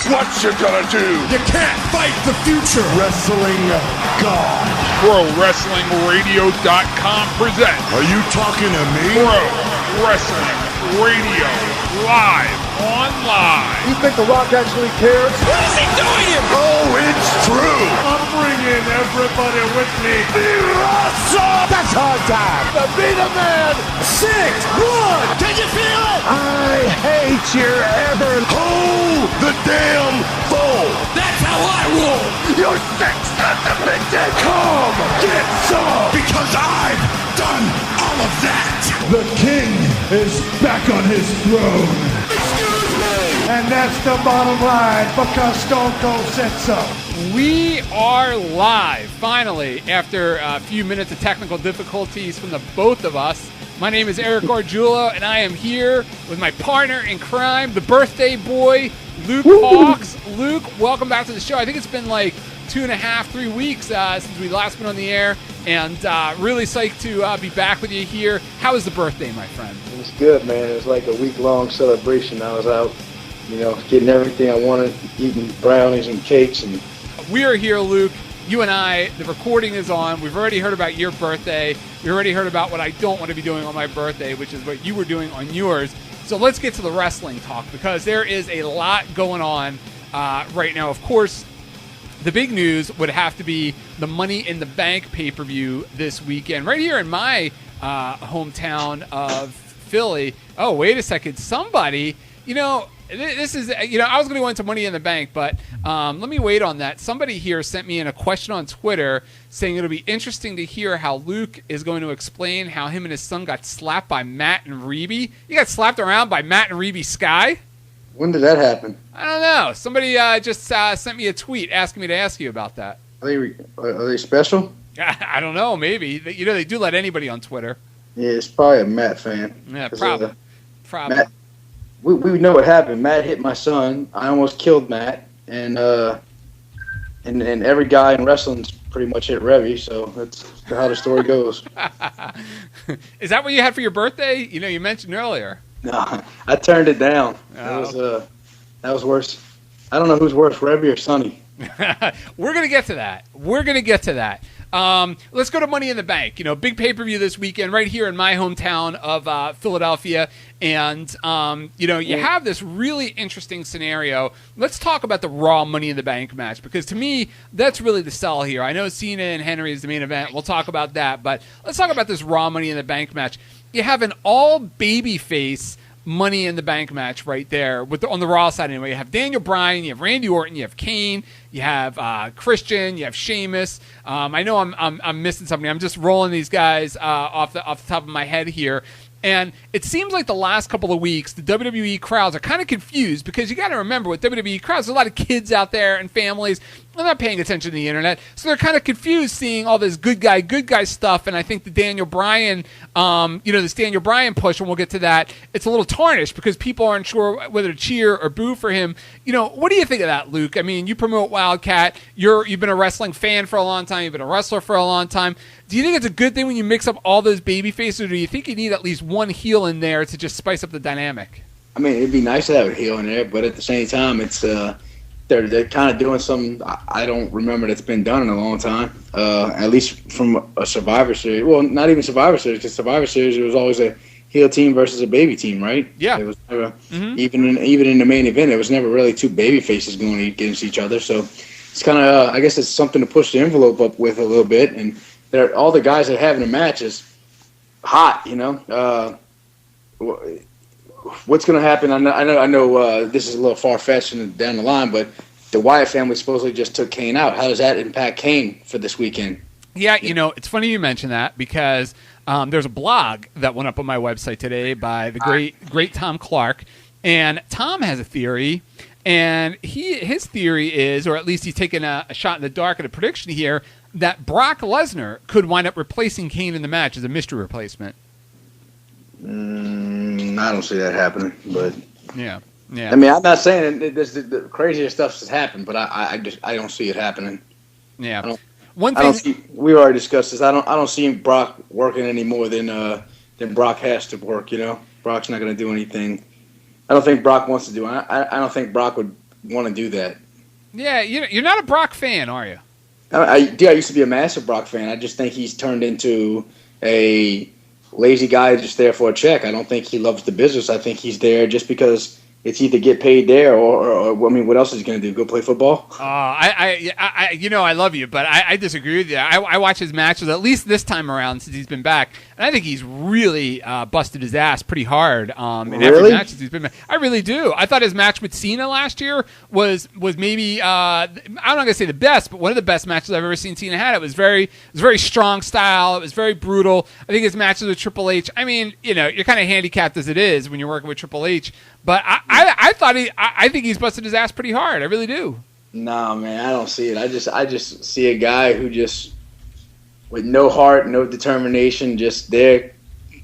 What you gonna do? You can't fight the future. Wrestling God. ProWrestlingRadio.com presents. Are you talking to me? Pro Wrestling Radio Live Online. You think The Rock actually cares? What is he doing here? Oh, it's true. I'm bringing everybody with me. That's hard time. To be the man. 6, 1. Can you feel it? I hate your ever. Hold the damn phone. That's how I roll. You're sick son of a bitch. Come get some. Because I've done all of that. The king is back on his throne. Excuse me. And that's the bottom line because Stone Cold said so. We are live, finally, after a few minutes of technical difficulties from the both of us. My name is Eric Gargiulo, and I am here with my partner in crime, the birthday boy, Luke Hawks. Luke, welcome back to the show. I think it's been like 2.5, 3 weeks since we last been on the air, and really psyched to be back with you here. How was the birthday, my friend? It was good, man. It was like a week-long celebration. I was out, getting everything I wanted, eating brownies and cakes. And we are here, Luke. You and I, the recording is on. We've already heard about your birthday. We already heard about what I don't want to be doing on my birthday, which is what you were doing on yours. So let's get to the wrestling talk because there is a lot going on right now. Of course, the big news would have to be the Money in the Bank pay-per-view this weekend. Right here in my hometown of Philly. Oh, wait a second. Somebody, this is, I was going to go into Money in the Bank, but let me wait on that. Somebody here sent me in a question on Twitter saying it'll be interesting to hear how Luke is going to explain how him and his son got slapped by Matt and Reby. You got slapped around by Matt and Reby Sky? when did that happen? I don't know. Somebody just sent me a tweet asking me to ask you about that. Are they special? I don't know. Maybe. They do let anybody on Twitter. Yeah, it's probably a Matt fan. Yeah, probably. Matt, we know what happened. Matt hit my son. I almost killed Matt, and every guy in wrestling's pretty much hit Revy. So that's how the story goes. Is that what you had for your birthday? You mentioned earlier. No, I turned it down. Oh. That was worse. I don't know who's worse, Revy or Sonny. We're gonna get to that. Let's go to Money in the Bank. Big pay-per-view this weekend right here in my hometown of Philadelphia. And, you have this really interesting scenario. Let's talk about the Raw Money in the Bank match, because to me, that's really the sell here. I know Cena and Henry is the main event. We'll talk about that. But let's talk about this Raw Money in the Bank match. You have an all-babyface Money in the Bank match right there on the Raw side anyway. You have Daniel Bryan, you have Randy Orton, you have Kane, you have Christian, you have Sheamus. I know I'm missing something. I'm just rolling these guys off the top of my head here. And it seems like the last couple of weeks, the WWE crowds are kind of confused because you got to remember with WWE crowds, there's a lot of kids out there and families. They're not paying attention to the internet. So they're kind of confused seeing all this good guy stuff. And I think the Daniel Bryan, this Daniel Bryan push, and we'll get to that, it's a little tarnished because people aren't sure whether to cheer or boo for him. What do you think of that, Luke? I mean, you promote Wildcat. You've been a wrestling fan for a long time. You've been a wrestler for a long time. Do you think it's a good thing when you mix up all those baby faces, or do you think you need at least one heel in there to just spice up the dynamic? I mean, it'd be nice to have a heel in there, but at the same time, it's they're kind of doing something I don't remember that's been done in a long time. At least from a Survivor Series. Well, not even Survivor Series, because Survivor Series, it was always a heel team versus a baby team, right? Yeah. It was never, even in the main event, it was never really two baby faces going against each other. So it's kind of, I guess it's something to push the envelope up with a little bit. And all the guys that have in the match is hot, What's going to happen? I know this is a little far-fetched down the line, but the Wyatt family supposedly just took Kane out. How does that impact Kane for this weekend? Yeah, it's funny you mention that because there's a blog that went up on my website today by the great Tom Clark, and Tom has a theory, and his theory is, or at least he's taking a shot in the dark at a prediction here, that Brock Lesnar could wind up replacing Kane in the match as a mystery replacement. I don't see that happening, but yeah. I mean, I'm not saying the crazier stuff has happened, but I don't see it happening. Yeah. We already discussed this. I don't see Brock working any more than Brock has to work. Brock's not going to do anything. I don't think Brock wants to do. I don't think Brock would want to do that. Yeah, you're not a Brock fan, are you? I used to be a massive Brock fan. I just think he's turned into a lazy guy just there for a check. I don't think he loves the business. I think he's there just because it's either get paid there or I mean, what else is he going to do? Go play football? I love you, but I disagree with you. I watch his matches at least this time around since he's been back, and I think he's really busted his ass pretty hard in every match since he's been back. I really do. I thought his match with Cena last year was maybe I'm not going to say the best, but one of the best matches I've ever seen Cena had. It was very strong style. It was very brutal. I think his matches with Triple H. I mean, you're kind of handicapped as it is when you're working with Triple H. But I think he's busted his ass pretty hard. I really do. Nah, man, I don't see it. I just see a guy who just with no heart, no determination, just there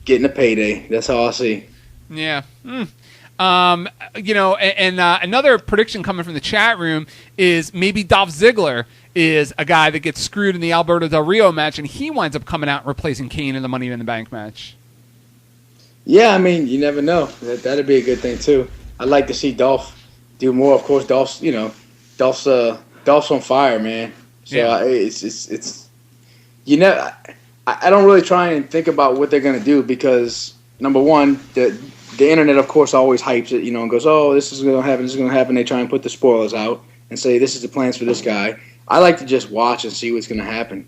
getting a payday. That's all I see. Yeah. Another prediction coming from the chat room is maybe Dolph Ziggler is a guy that gets screwed in the Alberto Del Rio match, and he winds up coming out and replacing Kane in the Money in the Bank match. Yeah, I mean, you never know. That'd be a good thing too. I'd like to see Dolph do more. Of course, Dolph's on fire, man. So yeah. I don't really try and think about what they're gonna do because number one, the internet, of course, always hypes it, and goes, oh, this is gonna happen, this is gonna happen. They try and put the spoilers out and say this is the plans for this guy. I like to just watch and see what's gonna happen.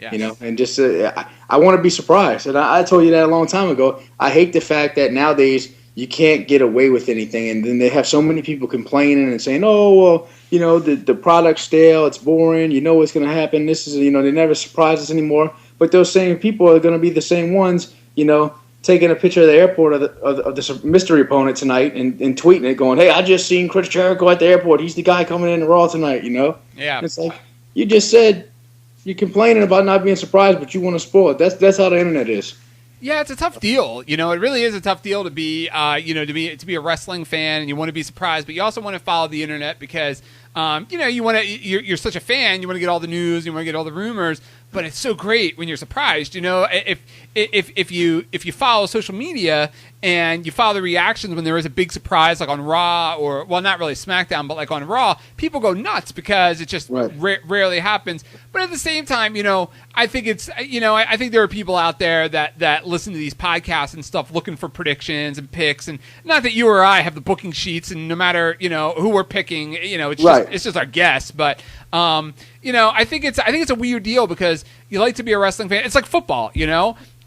Yes. And just I want to be surprised. And I told you that a long time ago. I hate the fact that nowadays you can't get away with anything, and then they have so many people complaining and saying, "Oh, well, the product's stale, it's boring. You know what's going to happen. This is, they never surprise us anymore." But those same people are going to be the same ones, taking a picture of the airport of this mystery opponent tonight and tweeting it, going, "Hey, I just seen Chris Jericho at the airport. He's the guy coming in the Raw tonight." Yeah. And it's like you just said. You're complaining about not being surprised, but you want to spoil it. That's how the internet is. Yeah, it's a tough deal. It really is a tough deal to be, to be a wrestling fan, and you want to be surprised, but you also want to follow the internet because, you're such a fan. You want to get all the news, you want to get all the rumors. But it's so great when you're surprised. If you follow social media and you follow the reactions when there is a big surprise, like on Raw or not really SmackDown, but like on Raw, people go nuts because it just rarely happens. But at the same time, I think I think there are people out there that listen to these podcasts and stuff looking for predictions and picks, and not that you or I have the booking sheets, and no matter who we're picking, it's just our guess, but. I think it's a weird deal because you like to be a wrestling fan. It's like football,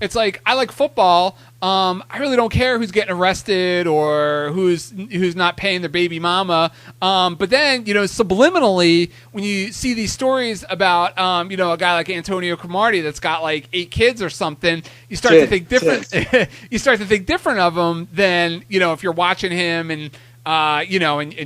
It's like I like football. I really don't care who's getting arrested or who's not paying their baby mama. But then, subliminally, when you see these stories about, a guy like Antonio Cromartie that's got like 8 kids or something, you start to think different. You start to think different of him than, if you're watching him and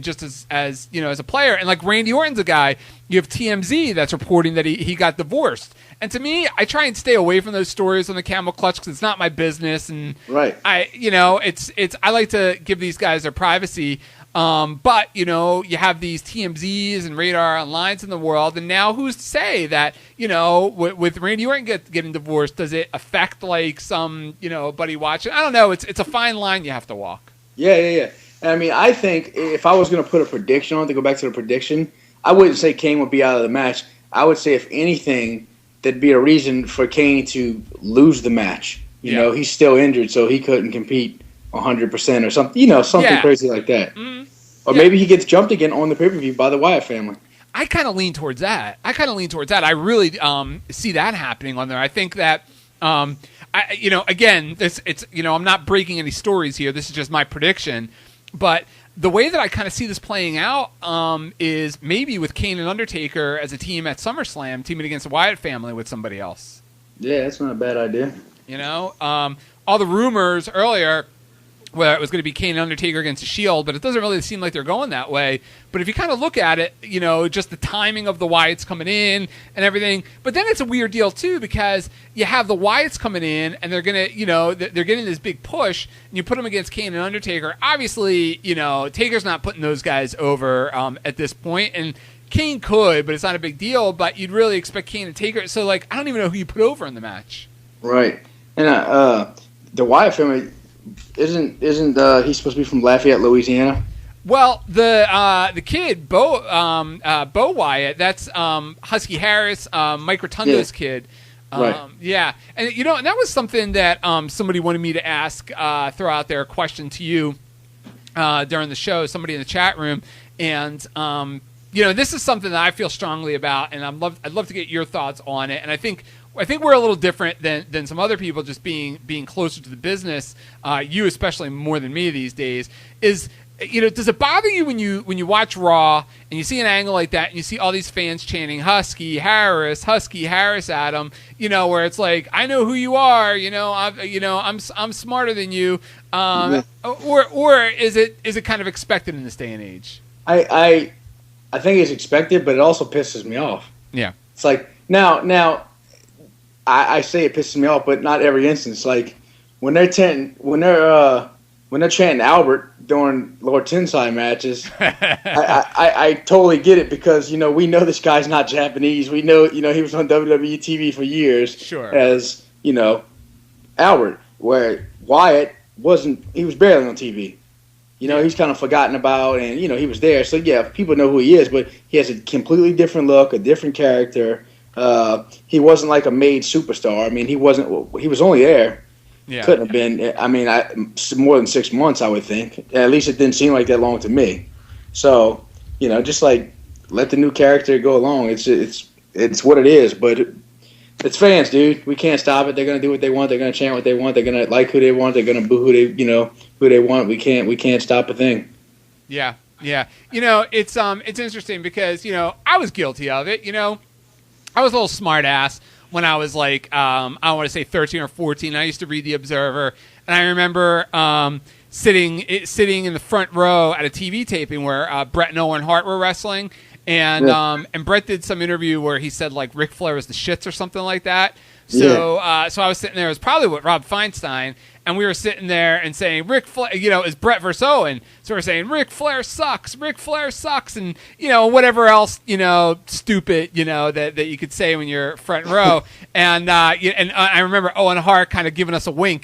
just as a player. And like Randy Orton's a guy, you have TMZ that's reporting that he got divorced. And to me, I try and stay away from those stories on the Camel Clutch because it's not my business. And I like to give these guys their privacy. But you have these TMZs and Radar Onlines in the world, and now who's to say that with Randy Orton getting divorced, does it affect like some buddy watching? I don't know. It's a fine line you have to walk. Yeah. I mean, I think if I was going to put a prediction on, to go back to the prediction, I wouldn't say Kane would be out of the match. I would say, if anything, there'd be a reason for Kane to lose the match. He's still injured, so he couldn't compete 100% or something. Something crazy like that. Mm-hmm. Or maybe he gets jumped again on the pay-per-view by the Wyatt family. I kind of lean towards that. I really see that happening on there. I think that. Again, I'm not breaking any stories here. This is just my prediction. But the way that I kind of see this playing out is maybe with Kane and Undertaker as a team at SummerSlam, teaming against the Wyatt family with somebody else. Yeah, that's not a bad idea. All the rumors earlier where it was going to be Kane and Undertaker against the Shield, but it doesn't really seem like they're going that way. But if you kind of look at it, just the timing of the Wyatts coming in and everything. But then it's a weird deal too because you have the Wyatts coming in and they're gonna, they're getting this big push, and you put them against Kane and Undertaker. Obviously, Taker's not putting those guys over at this point, and Kane could, but it's not a big deal. But you'd really expect Kane and Taker. So I don't even know who you put over in the match. Right, and the Wyatt family. Isn't he supposed to be from Lafayette, Louisiana? Well, the kid Bo Wyatt, that's Husky Harris, Mike Rotundo's kid. Right. Yeah, and and that was something that somebody wanted me to ask, throw out there a question to you during the show. Somebody in the chat room, and this is something that I feel strongly about, and I'd love to get your thoughts on it. And I think we're a little different than some other people, just being closer to the business. You especially more than me these days. Does it bother you when you watch Raw and you see an angle like that and you see all these fans chanting Husky Harris at him? Where it's like, I know who you are. I'm smarter than you. Or is it kind of expected in this day and age? I think it's expected, but it also pisses me off. Yeah, it's like now. I say it pisses me off, but not every instance. Like when they're chanting Albert during Lord Tensai matches, I totally get it because we know this guy's not Japanese. We know he was on WWE TV for years. Sure. As Albert, where Wyatt wasn't. He was barely on TV. He's kind of forgotten about, and he was there. So yeah, people know who he is, but he has a completely different look, a different character. He wasn't like a made superstar. I mean, he wasn't. He was only there. Yeah. Couldn't have been. I mean, more than 6 months, I would think. At least it didn't seem like that long to me. So, just like let the new character go along. It's what it is. But it's fans, dude. We can't stop it. They're gonna do what they want. They're gonna chant what they want. They're gonna like who they want. They're gonna boo who they want. We can't stop a thing. Yeah, yeah. It's interesting because I was guilty of it. I was a little smart ass when I was like, I want to say 13 or 14. I used to read The Observer, and I remember sitting in the front row at a TV taping where Brett and Owen Hart were wrestling, and Brett did some interview where he said like Ric Flair was the shits or something like that. So so I was sitting there. It was probably with Rob Feinstein, and we were sitting there and saying Ric Flair, it's Brett versus Owen. So we're saying Ric Flair sucks, and whatever else stupid that you could say when you're front row. And I remember Owen Hart kind of giving us a wink.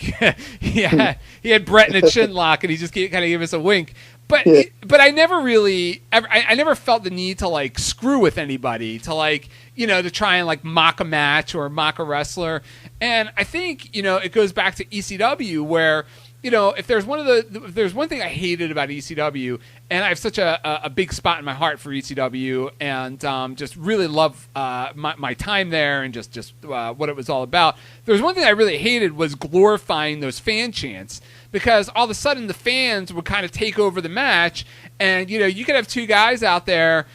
he had Brett in a chin lock, and he just kind of gave us a wink. But I never really I never felt the need to like screw with anybody, to like to try and like mock a match or mock a wrestler. And I think it goes back to ECW where if there's one thing I hated about ECW, and I have such a big spot in my heart for ECW, and just really love my time there and just what it was all about. There's one thing I really hated was glorifying those fan chants, because all of a sudden the fans would kind of take over the match, and you could have two guys out there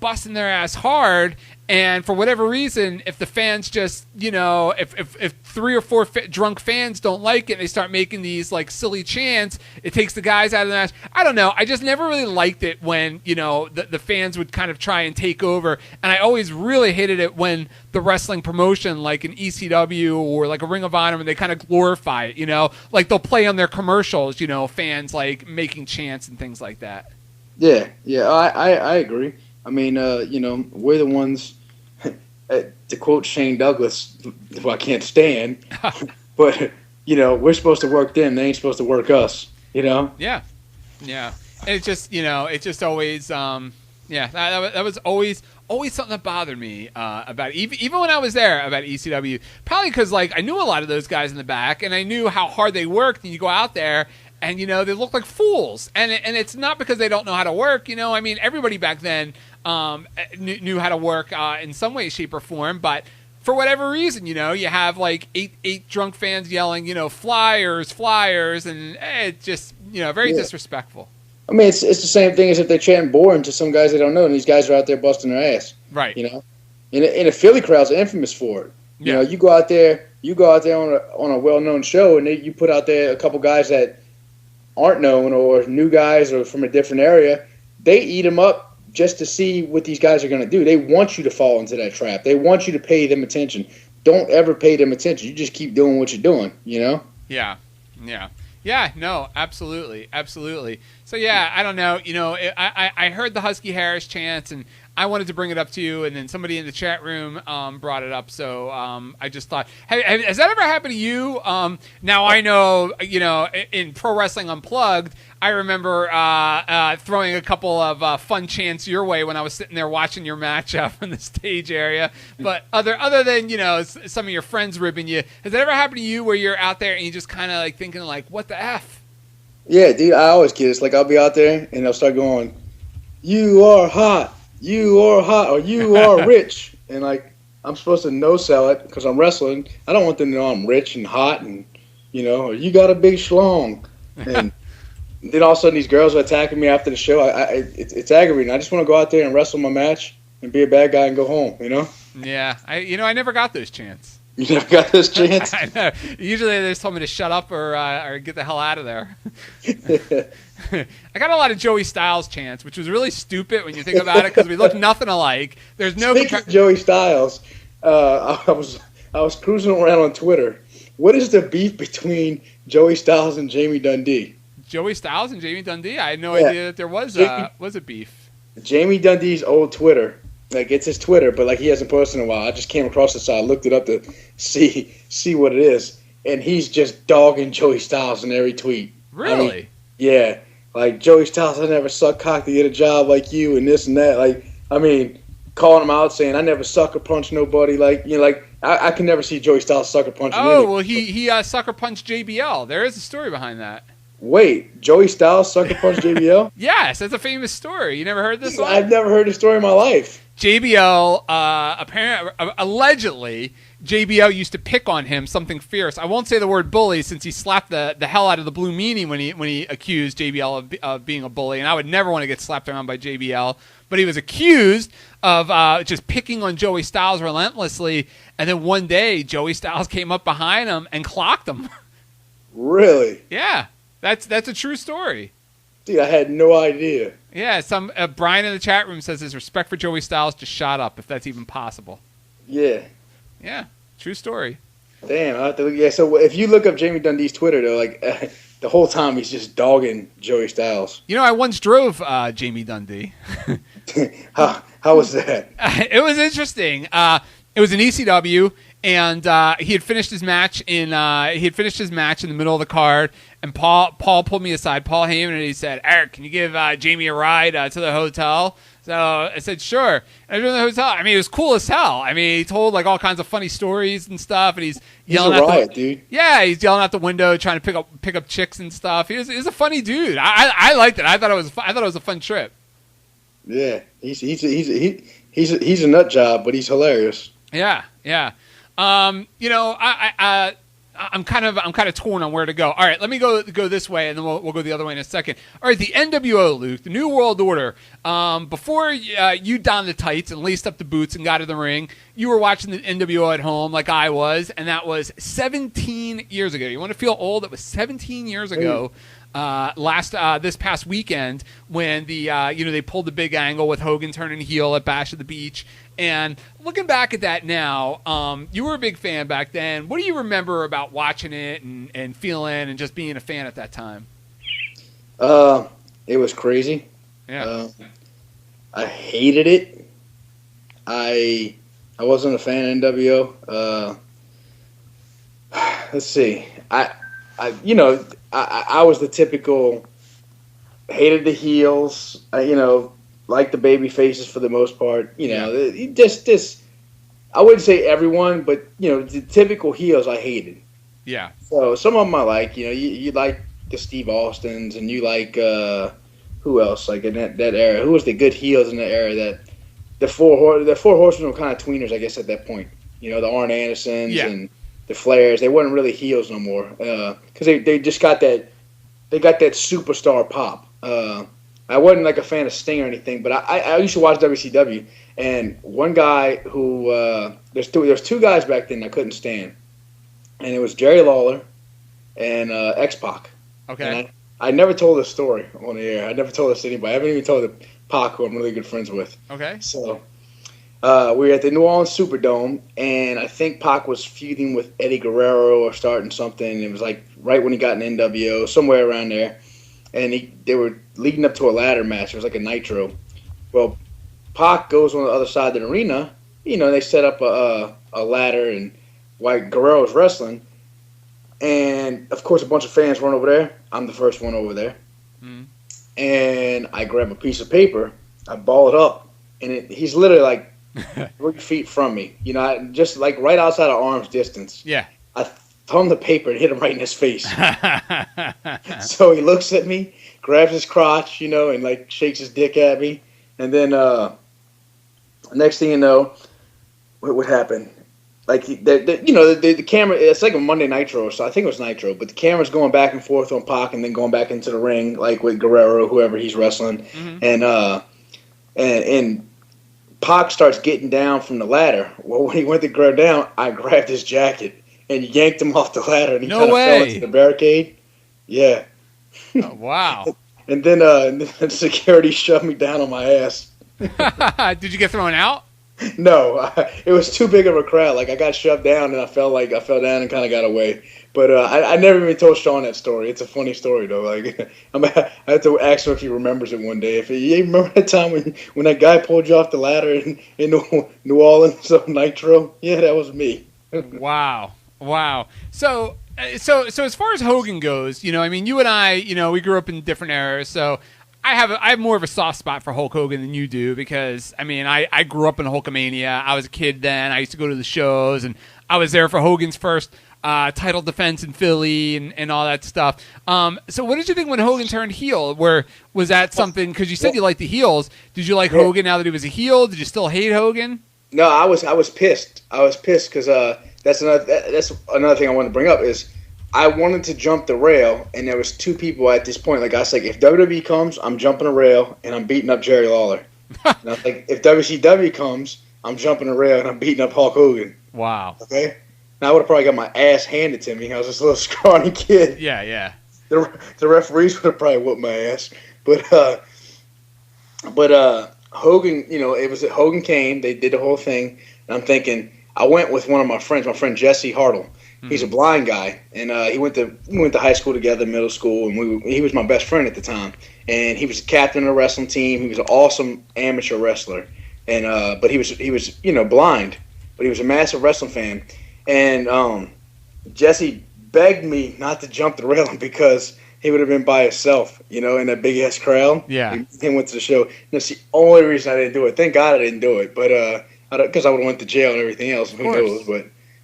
busting their ass hard. And for whatever reason, if the fans just, if 3 or 4 drunk fans don't like it and they start making these like silly chants, it takes the guys out of the match. I don't know. I just never really liked it when, the fans would kind of try and take over. And I always really hated it when the wrestling promotion, like an ECW or like a Ring of Honor, when they kind of glorify it, like they'll play on their commercials, fans like making chants and things like that. Yeah, I agree. I mean, we're the ones, to quote Shane Douglas, who I can't stand, but, we're supposed to work them. They ain't supposed to work us, Yeah. Yeah. And it's just, it's just always, that was always something that bothered me about it. Even when I was there about ECW, probably because, like, I knew a lot of those guys in the back, and I knew how hard they worked, and you go out there, and, they look like fools. And it's not because they don't know how to work, I mean, everybody back then knew how to work in some way, shape, or form, but for whatever reason, you have like eight drunk fans yelling, flyers, and it's just, very disrespectful. I mean, it's the same thing as if they're chanting boring to some guys they don't know, and these guys are out there busting their ass. Right. And the Philly crowd's infamous for it. Yeah. You go out there on a well-known show, and you put out there a couple guys that aren't known or new guys or from a different area. They eat them up just to see what these guys are going to do. They want you to fall into that trap. They want you to pay them attention. Don't ever pay them attention. You just keep doing what you're doing, Yeah, no, absolutely. So, yeah, I don't know. I heard the Husky Harris chants, and I wanted to bring it up to you, and then somebody in the chat room brought it up. So I just thought, has that ever happened to you? Now I know, in Pro Wrestling Unplugged, I remember throwing a couple of fun chants your way when I was sitting there watching your matchup in the stage area. But other than, you know, some of your friends ribbing you, has it ever happened to you where you're out there and you just kind of like thinking like, what the F? Yeah, dude, I always get it. It's like I'll be out there and they'll start going, "You are hot, or you are rich," and like I'm supposed to no sell it because I'm wrestling. I don't want them to know I'm rich and hot and, you know, or you got a big schlong. And then all of a sudden these girls are attacking me after the show. It's aggravating. I just want to go out there and wrestle my match and be a bad guy and go home, you know? Yeah, I never got those chants. You never got this chance? I know. Usually they just told me to shut up or get the hell out of there. I got a lot of Joey Styles chants, which was really stupid when you think about it because we look nothing alike. There's no Speaking of Joey Styles, I was cruising around on Twitter. What is the beef between Joey Styles and Jamie Dundee? Joey Styles and Jamie Dundee? I had no idea that there was a beef. Jamie Dundee's old Twitter. Like, it's his Twitter, but like he hasn't posted in a while. I just came across it, so I looked it up to see what it is. And he's just dogging Joey Styles in every tweet. Really? I mean, yeah. Like, Joey Styles, I never suck cock to get a job like you and this and that. Like, I mean, calling him out, saying I never sucker punch nobody. Like, you know, like I can never see Joey Styles sucker punching anybody. Well, he sucker punched JBL. There is a story behind that. Wait, Joey Styles sucker punched JBL? Yes, that's a famous story. You never heard this one? I've never heard this story in my life. JBL, allegedly, JBL used to pick on him something fierce. I won't say the word bully since he slapped the hell out of the Blue Meanie when he accused JBL of being a bully, and I would never want to get slapped around by JBL. But he was accused of just picking on Joey Styles relentlessly, and then one day Joey Styles came up behind him and clocked him. Really? Yeah, that's a true story. Dude, I had no idea. Yeah, some Bryan in the chat room says his respect for Joey Styles just shot up, if that's even possible. Yeah. Yeah, true story. Damn, I have to look. Yeah, so if you look up Jamie Dundee's Twitter, though, like the whole time he's just dogging Joey Styles. You know, I once drove Jamie Dundee. How was that? It was interesting. It was an ECW, and he had finished his match in the middle of the card. And Paul pulled me aside, Paul Heyman, and he said, "Eric, can you give Jamie a ride to the hotel?" So I said, "Sure." And I drove to the hotel. I mean, it was cool as hell. I mean, he told like all kinds of funny stories and stuff, and he's yelling a riot, dude. Yeah, he's yelling out the window, trying to pick up chicks and stuff. He's a funny dude. I liked it. I thought it was a fun trip. Yeah, he's a nut job, but he's hilarious. Yeah. You know, I'm kind of torn on where to go. All right, let me go this way, and then we'll go the other way in a second. All right, the n.W.o, Luke, the New World Order. Before you donned the tights and laced up the boots and got in the ring, you were watching the n.W.o at home like I was, and that was 17 years ago. You want to feel old? It was 17 years ago. This past weekend when they pulled the big angle with Hogan turning heel at Bash at the Beach. And looking back at that now, you were a big fan back then. What do you remember about watching it and feeling and just being a fan at that time? It was crazy. Yeah. I hated it. I wasn't a fan of n.w.o. Let's see. I was the typical hated the heels. Liked the baby faces for the most part. I wouldn't say everyone, but the typical heels I hated. Yeah. So some of them I like. You like the Steve Austins, and you like who else? Like in that era, who was the good heels in that era? That the four horsemen were kind of tweeners, I guess, at that point. The Arn Andersons and the Flairs. They weren't really heels no more because they just got that. They got that superstar pop. I wasn't like a fan of Sting or anything, but I used to watch WCW, and one guy who there's two guys back then I couldn't stand, and it was Jerry Lawler and X-Pac. Okay. And I never told this story on the air. I never told this to anybody. I haven't even told the Pac, who I'm really good friends with. Okay. So we were at the New Orleans Superdome, and I think Pac was feuding with Eddie Guerrero or starting something. It was like right when he got an n.w.o, somewhere around there. And they were leading up to a ladder match. It was like a Nitro. Well, Pac goes on the other side of the arena. They set up a ladder, and while Guerrero's wrestling. And, of course, a bunch of fans weren't over there. I'm the first one over there. Mm. and I grab a piece of paper, I ball it up, and he's literally like 3 feet from me. You know, just like right outside of arm's distance. Yeah. I thumb the paper and hit him right in his face. So he looks at me, grabs his crotch, you know, and like shakes his dick at me. And then next thing you know, what would happen? Like, the camera, it's like a Monday Nitro, so I think it was Nitro, but the camera's going back and forth on Pac and then going back into the ring, like with Guerrero, whoever he's wrestling. Mm-hmm. And Pac starts getting down from the ladder. Well, when he went to go down, I grabbed his jacket and yanked him off the ladder, and he kind of fell into the barricade. Yeah. Oh, wow. And then security shoved me down on my ass. Did you get thrown out? No, it was too big of a crowd. Like, I got shoved down, and I fell down and kind of got away. But I never even told Sean that story. It's a funny story, though. Like, I have to ask him if he remembers it one day. You remember that time when that guy pulled you off the ladder in New Orleans on Nitro? Yeah, that was me. Wow. So as far as Hogan goes, you know, I mean, you and I, you know, we grew up in different eras, so I have more of a soft spot for Hulk Hogan than you do because, I mean, I grew up in Hulkamania. I was a kid then. I used to go to the shows, and I was there for Hogan's first title defense in Philly and all that stuff. So what did you think when Hogan turned heel? Was that something, because you said you liked the heels. Did you like Hogan now that he was a heel? Did you still hate Hogan? No, I was pissed. I was pissed because that's another thing I wanted to bring up is I wanted to jump the rail, and there was 2 people at this point. Like, I was like, if WWE comes, I'm jumping a rail, and I'm beating up Jerry Lawler. And I was like, if WCW comes, I'm jumping a rail, and I'm beating up Hulk Hogan. Wow. Okay? Now, I would have probably got my ass handed to me. I was this little scrawny kid. Yeah. The referees would have probably whooped my ass. But Hogan, you know, Hogan came, they did the whole thing, and I'm thinking, I went with one of my friends, my friend Jesse Hartle. He's a blind guy, and we went to high school together, middle school, and he was my best friend at the time. And he was the captain of the wrestling team. He was an awesome amateur wrestler, and but he was you know, blind, but he was a massive wrestling fan. And Jesse begged me not to jump the railing because he would have been by himself, you know, in that big ass crowd. Yeah. He went to the show. And that's the only reason I didn't do it. Thank God I didn't do it, but because I would have went to jail and everything else. Who knows?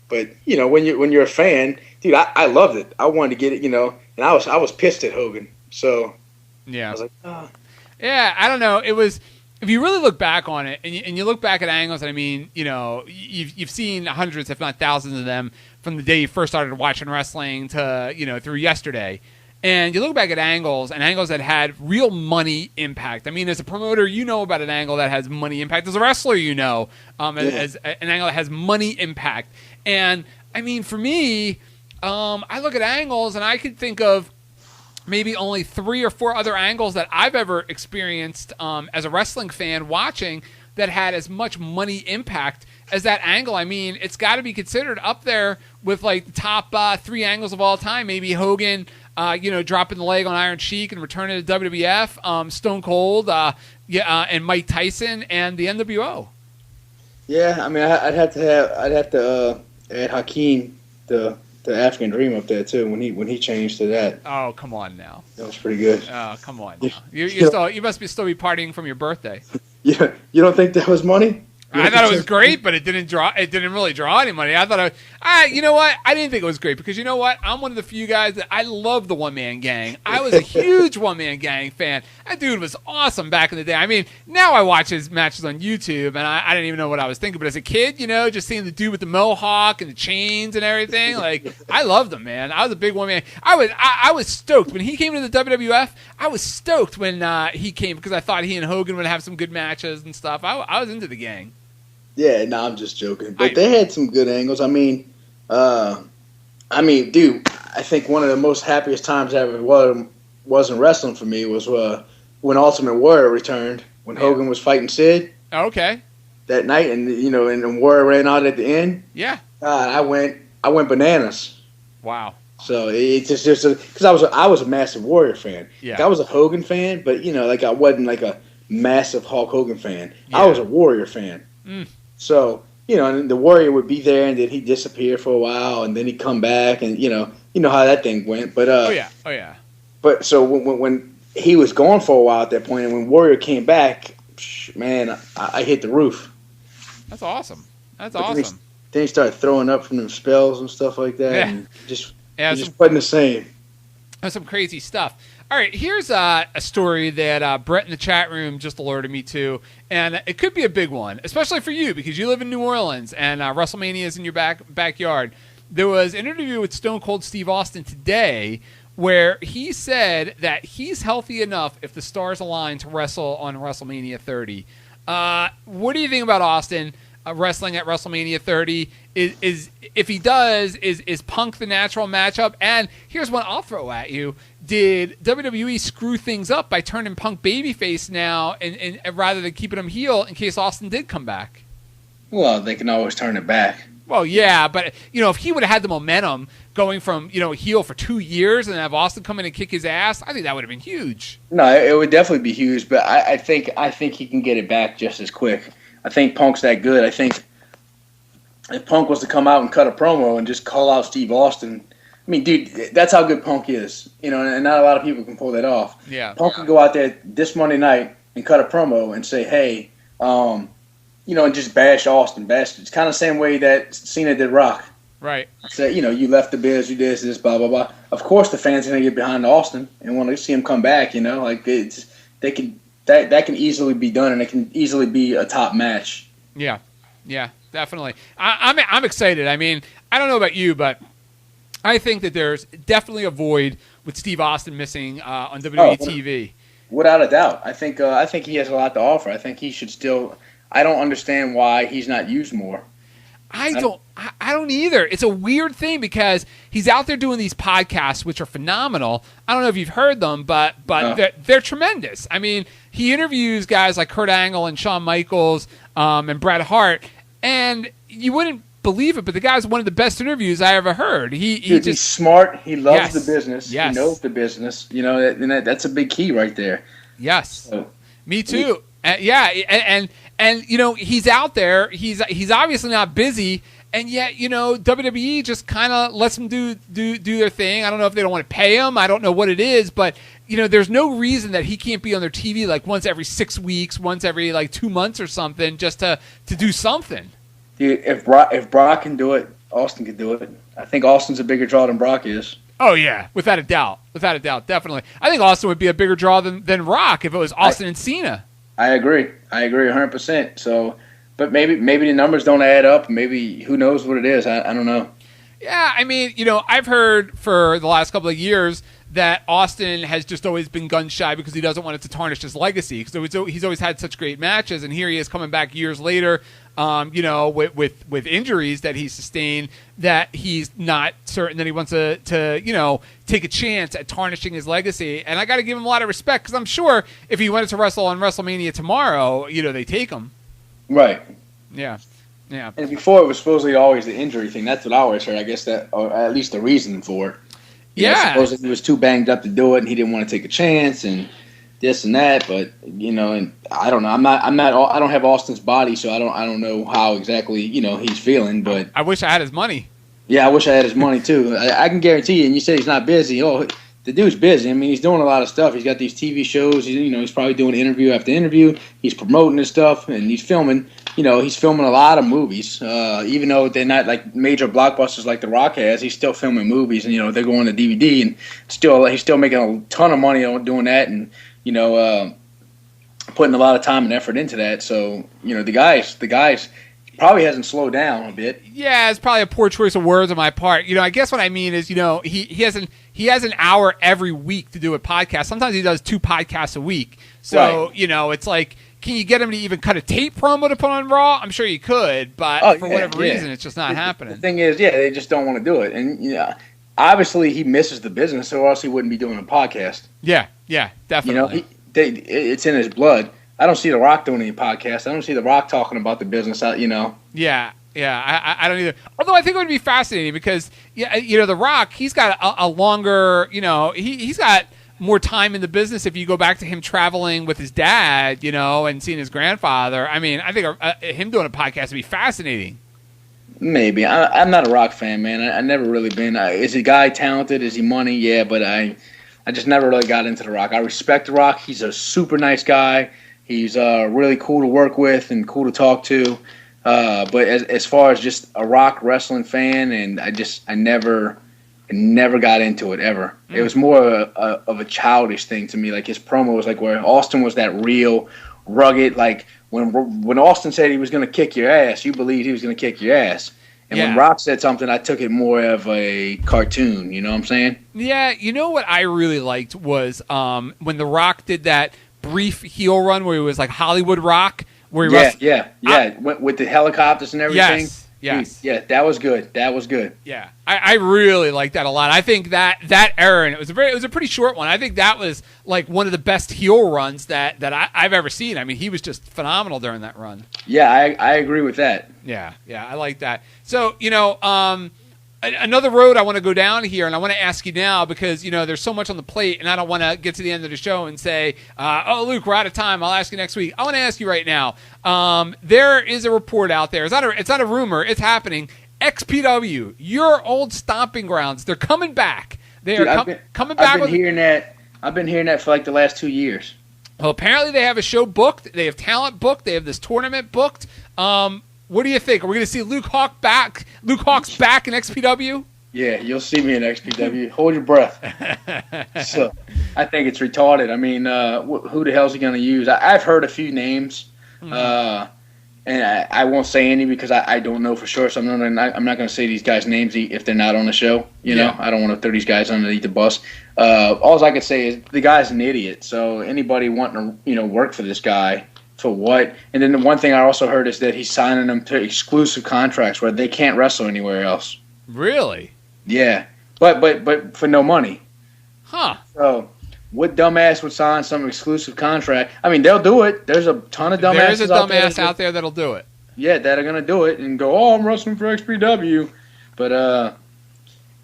But you know, when you're a fan, dude, I loved it. I wanted to get it, you know, and I was pissed at Hogan. So yeah, I was like, oh. Yeah, I don't know. It was, if you really look back on it, and you look back at angles, and I mean, you know, you've seen hundreds, if not thousands of them from the day you first started watching wrestling to, you know, through yesterday. And you look back at angles, and angles that had real money impact. I mean, as a promoter, you know about an angle that has money impact. As a wrestler, you know, as an angle that has money impact. And, I mean, for me, I look at angles, and I could think of maybe only 3 or 4 other angles that I've ever experienced as a wrestling fan watching that had as much money impact as that angle. I mean, it's got to be considered up there with, like, the top 3 angles of all time. Maybe Hogan, you know, dropping the leg on Iron Sheik and returning to WWF, Stone Cold, and Mike Tyson, and the n.W.o. Yeah, I mean, I'd have to add Hakeem, the African Dream, up there too when he changed to that. Oh, come on now. That was pretty good. Oh, come on now. You must still be partying from your birthday. Yeah, you don't think that was money? I thought it was great, but it didn't really draw any money. I thought you know what? I didn't think it was great because, you know what? I'm one of the few guys that I love the one-man gang. I was a huge one-man gang fan. That dude was awesome back in the day. I mean, now I watch his matches on YouTube, and I didn't even know what I was thinking. But as a kid, you know, just seeing the dude with the mohawk and the chains and everything, like, I loved him, man. I was a big one-man. I was stoked when he came to the WWF. I was stoked when he came because I thought he and Hogan would have some good matches and stuff. I was into the gang. Yeah, no, I'm just joking. But they had some good angles. I mean, dude, I think one of the most happiest times I ever was in wrestling for me was when Ultimate Warrior returned, when Hogan was fighting Sid. Oh, okay. That night, and you know, and Warrior ran out at the end. Yeah. I went bananas. Wow. So it's just because I was a massive Warrior fan. Yeah. Like, I was a Hogan fan, but you know, like, I wasn't like a massive Hulk Hogan fan. Yeah. I was a Warrior fan. Mm. So, you know, and the Warrior would be there, and then he'd disappear for a while, and then he'd come back, and you know how that thing went. But oh yeah. But so when he was gone for a while at that point, and when Warrior came back, man, I hit the roof. That's awesome. That's but awesome. Then he started throwing up from them spells and stuff like that, and just wasn't the same. That's some crazy stuff. All right, here's a story that Brett in the chat room just alerted me to, and it could be a big one, especially for you because you live in New Orleans and WrestleMania is in your backyard. There was an interview with Stone Cold Steve Austin today where he said that he's healthy enough if the stars align to wrestle on WrestleMania 30. What do you think about Austin wrestling at WrestleMania 30? Is if he does, is Punk the natural matchup? And here's one I'll throw at you. Did WWE screw things up by turning Punk babyface now and rather than keeping him heel in case Austin did come back? Well, they can always turn it back. Well, yeah, but, if he would have had the momentum going from, heel for 2 years and have Austin come in and kick his ass, I think that would have been huge. No, it would definitely be huge, but I think he can get it back just as quick. I think Punk's that good. I think if Punk was to come out and cut a promo and just call out Steve Austin, I mean, dude, that's how good Punk is. And not a lot of people can pull that off. Yeah. Punk could go out there this Monday night and cut a promo and say, hey, and just bash Austin. It's kind of the same way that Cena did Rock. Right. Say, you left the biz, you did this, blah, blah, blah. Of course the fans are going to get behind Austin and want to see him come back, Like, that can easily be done, and it can easily be a top match. Yeah, definitely. I'm excited. I mean, I don't know about you, but I think that there's definitely a void with Steve Austin missing on WWE TV. Without a doubt. I think he has a lot to offer. I think he should still. I don't understand why he's not used more. I don't either. It's a weird thing because he's out there doing these podcasts, which are phenomenal. I don't know if you've heard them, but they're tremendous. I mean, he interviews guys like Kurt Angle and Shawn Michaels and Bret Hart, and you wouldn't believe it, but the guy's one of the best interviews I ever heard. He's smart. He loves the business. Yes. He knows the business. That's a big key right there. Yes. So, me too. And he's out there. He's obviously not busy, and yet WWE just kind of lets him do their thing. I don't know if they don't want to pay him. I don't know what it is, but there's no reason that he can't be on their TV like once every 6 weeks, once every 2 months or something, just to do something. Dude, if Brock can do it, Austin can do it. I think Austin's a bigger draw than Brock is. Oh yeah, without a doubt, definitely. I think Austin would be a bigger draw than Rock if it was Austin and Cena. I agree 100%. So, but maybe the numbers don't add up. Maybe who knows what it is? I don't know. Yeah, I mean, I've heard for the last couple of years that Austin has just always been gun shy because he doesn't want it to tarnish his legacy. Because he's always had such great matches, and here he is coming back years later, with injuries that he sustained, that he's not certain that he wants to take a chance at tarnishing his legacy. And I got to give him a lot of respect because I'm sure if he wanted to wrestle on WrestleMania tomorrow, they take him. Right. Yeah. Yeah. And before it was supposedly always the injury thing. That's what I always heard. I guess that, or at least the reason for it. Supposedly he was too banged up to do it, and he didn't want to take a chance, and this and that. But and I don't know. I don't have Austin's body, so I don't know how exactly he's feeling. But I wish I had his money. Yeah, I wish I had his money too. I can guarantee you. And you said he's not busy. Oh, the dude's busy. I mean, he's doing a lot of stuff. He's got these TV shows. He's probably doing interview after interview. He's promoting his stuff, and he's filming. He's filming a lot of movies. Even though they're not like major blockbusters like The Rock has, he's still filming movies, and they're going to DVD, and he's still making a ton of money on doing that, and putting a lot of time and effort into that. So the guys probably hasn't slowed down a bit. Yeah, it's probably a poor choice of words on my part. I guess what I mean is, he has an hour every week to do a podcast. Sometimes he does 2 podcasts a week. So, right. It's like, can you get him to even cut a tape promo to put on Raw? I'm sure you could, but for whatever reason, it's just not happening. The thing is, they just don't want to do it. And, obviously he misses the business, or else he wouldn't be doing a podcast. Yeah, definitely. It's in his blood. I don't see The Rock doing any podcasts. I don't see The Rock talking about the business, Yeah, I don't either. Although I think it would be fascinating because, The Rock, he's got a longer, he's got more time in the business if you go back to him traveling with his dad, and seeing his grandfather. I mean, I think him doing a podcast would be fascinating. Maybe. I'm not a Rock fan, man. I never really been. Is the guy talented? Is he money? Yeah, but I just never really got into The Rock. I respect The Rock. He's a super nice guy. He's really cool to work with and cool to talk to. But as far as just a Rock wrestling fan, and I never got into it ever. It was more of a childish thing to me. Like his promo was like where Austin was that real, rugged. Like when Austin said he was going to kick your ass, you believed he was going to kick your ass. And when Rock said something, I took it more of a cartoon. You know what I'm saying? Yeah. You know what I really liked was when The Rock did that brief heel run where he was like Hollywood Rock. Where he with the helicopters and everything. Yes. Yeah, that was good. Yeah, I really like that a lot. I think that era, and it was a pretty short one. I think that was like one of the best heel runs that I've ever seen. I mean, he was just phenomenal during that run. Yeah, I agree with that. Yeah, I like that. So another road I want to go down here, and I want to ask you now because, there's so much on the plate, and I don't want to get to the end of the show and say, oh, Luke, we're out of time. I'll ask you next week. I want to ask you right now. There is a report out there. It's not a rumor. It's happening. XPW, your old stomping grounds, they're coming back. Coming back. I've been hearing that for like the last 2 years. Well, apparently they have a show booked. They have talent booked. They have this tournament booked. What do you think? Are we going to see Luke Hawk's back in XPW? Yeah, you'll see me in XPW. Hold your breath. So, I think it's retarded. I mean, who the hell is he going to use? I've heard a few names, and I won't say any because I don't know for sure. So I'm not going to say these guys' names if they're not on the show. You know, I don't want to throw these guys underneath the bus. All I can say is the guy's an idiot. So anybody wanting to work for this guy. For what? And then the one thing I also heard is that he's signing them to exclusive contracts where they can't wrestle anywhere else. Really? Yeah, but for no money. Huh. So what dumbass would sign some exclusive contract? I mean, they'll do it. There's a ton of dumbasses. There's a dumbass out there that'll do it. Yeah, that are gonna do it and go, oh, I'm wrestling for XPW. But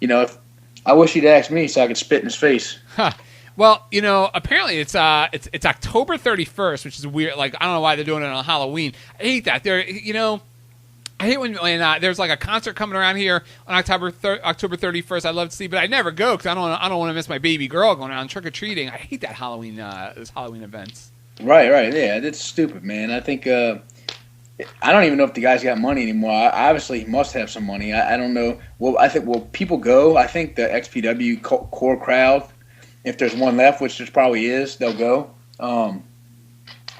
if I wish he'd ask me so I could spit in his face. Huh. Well, apparently it's October 31st, which is weird. Like, I don't know why they're doing it on Halloween. I hate that. I hate when there's like a concert coming around here on October 31st. I love to see, but I never go because I don't want to miss my baby girl going around trick or treating. I hate that those Halloween events. Right. Yeah, that's stupid, man. I think I don't even know if the guy's got money anymore. Obviously, he must have some money. I don't know. Well, I think people go. I think the XPW core crowd. If there's one left, which there probably is, they'll go.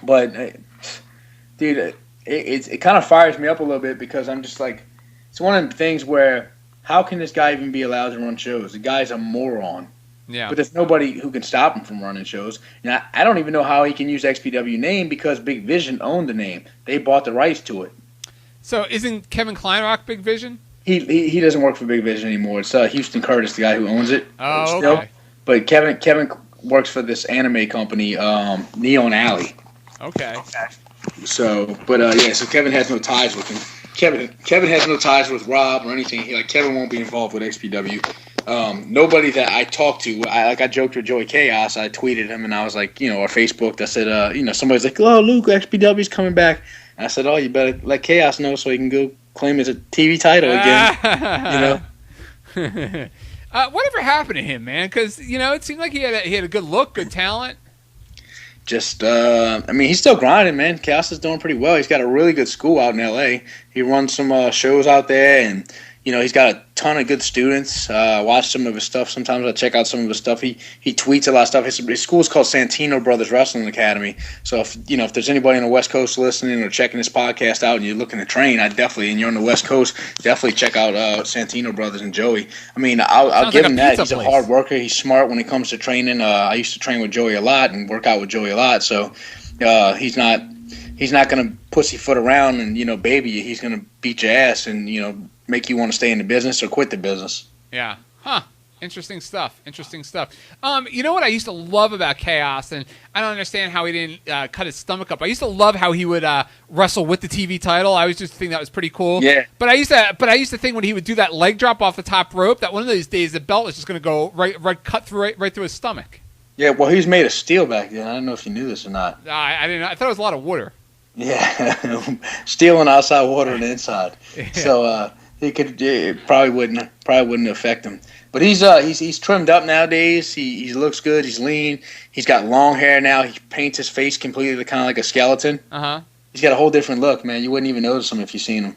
But, dude, it kind of fires me up a little bit because I'm just like, it's one of the things where how can this guy even be allowed to run shows? The guy's a moron. Yeah. But there's nobody who can stop him from running shows. And I don't even know how he can use XPW name because Big Vision owned the name. They bought the rights to it. So isn't Kevin Kleinrock Big Vision? He doesn't work for Big Vision anymore. It's Houston Curtis, the guy who owns it. Oh, still. okay. But Kevin works for this anime company, Neon Alley. Okay. So, so Kevin has no ties with him. Kevin has no ties with Rob or anything. Kevin won't be involved with XPW. Nobody that I talked to, I joked with Joey Chaos. I tweeted him and I was like, or Facebook. I said, somebody's like, oh, Luke, XPW's coming back. And I said, oh, you better let Chaos know so he can go claim his TV title again. Whatever happened to him, man? Because it seemed like he had a good look, good talent. Just, he's still grinding, man. Chaos is doing pretty well. He's got a really good school out in L.A. He runs some shows out there, and he's got a ton of good students. Watch some of his stuff. Sometimes I check out some of his stuff. He tweets a lot of stuff. His school is called Santino Brothers Wrestling Academy. So if there's anybody on the West Coast listening or checking this podcast out and you're looking to train, and you're on the West Coast, definitely check out Santino Brothers and Joey. I'll give him that. He's a hard worker. He's smart when it comes to training. I used to train with Joey a lot and work out with Joey a lot. So he's not going to pussyfoot around and baby you. He's going to beat your ass and make you want to stay in the business or quit the business. Yeah. Huh. Interesting stuff. You know what I used to love about Chaos, and I don't understand how he didn't cut his stomach up. I used to love how he would wrestle with the TV title. I always just think that was pretty cool. Yeah. But I used to think when he would do that leg drop off the top rope, that one of these days the belt was just going to go right through his stomach. Yeah. Well, he was made of steel back then. I don't know if you knew this or not. I didn't know. I thought it was a lot of water. Yeah. Steel on the outside, water on the inside. Yeah. So. He could. It probably wouldn't affect him. But he's trimmed up nowadays. He looks good. He's lean. He's got long hair now. He paints his face completely kind of like a skeleton. He's got a whole different look, man. You wouldn't even notice him if you seen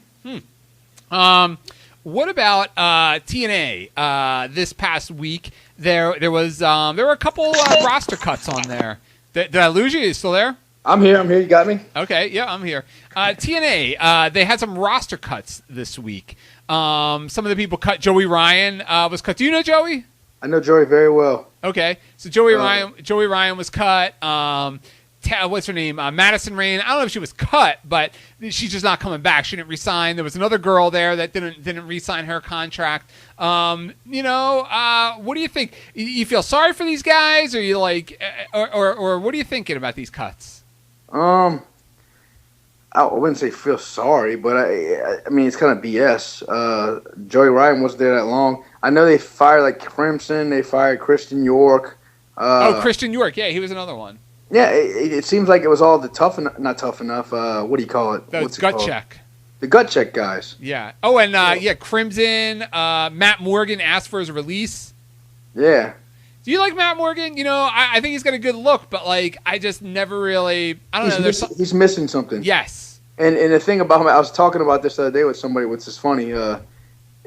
him. What about TNA? This past week, there were a couple roster cuts on there. Did I lose you? You still there? I'm here. You got me? Okay, yeah, I'm here. TNA, they had some roster cuts this week. Some of the people cut. Joey Ryan was cut. Do you know Joey? I know Joey very well. Okay, so Joey Ryan was cut. What's her name? Madison Rayne. I don't know if she was cut, but she's just not coming back. She didn't resign. There was another girl there that didn't resign her contract. What do you think? You feel sorry for these guys, or you like, or what are you thinking about these cuts? I wouldn't say feel sorry, but I mean it's kind of BS. Joey Ryan wasn't there that long. I know they fired like Crimson. They fired Christian York. Christian York. Yeah, he was another one. Yeah, it seems like it was all the not tough enough. What do you call it? What's gut check. The gut check guys. Yeah. Oh, and Crimson. Matt Morgan asked for his release. Yeah. Do you like Matt Morgan? You know, I think he's got a good look, but like I just never really. I don't know. He's missing something. Yes. And the thing about him, I was talking about this the other day with somebody, which is funny. And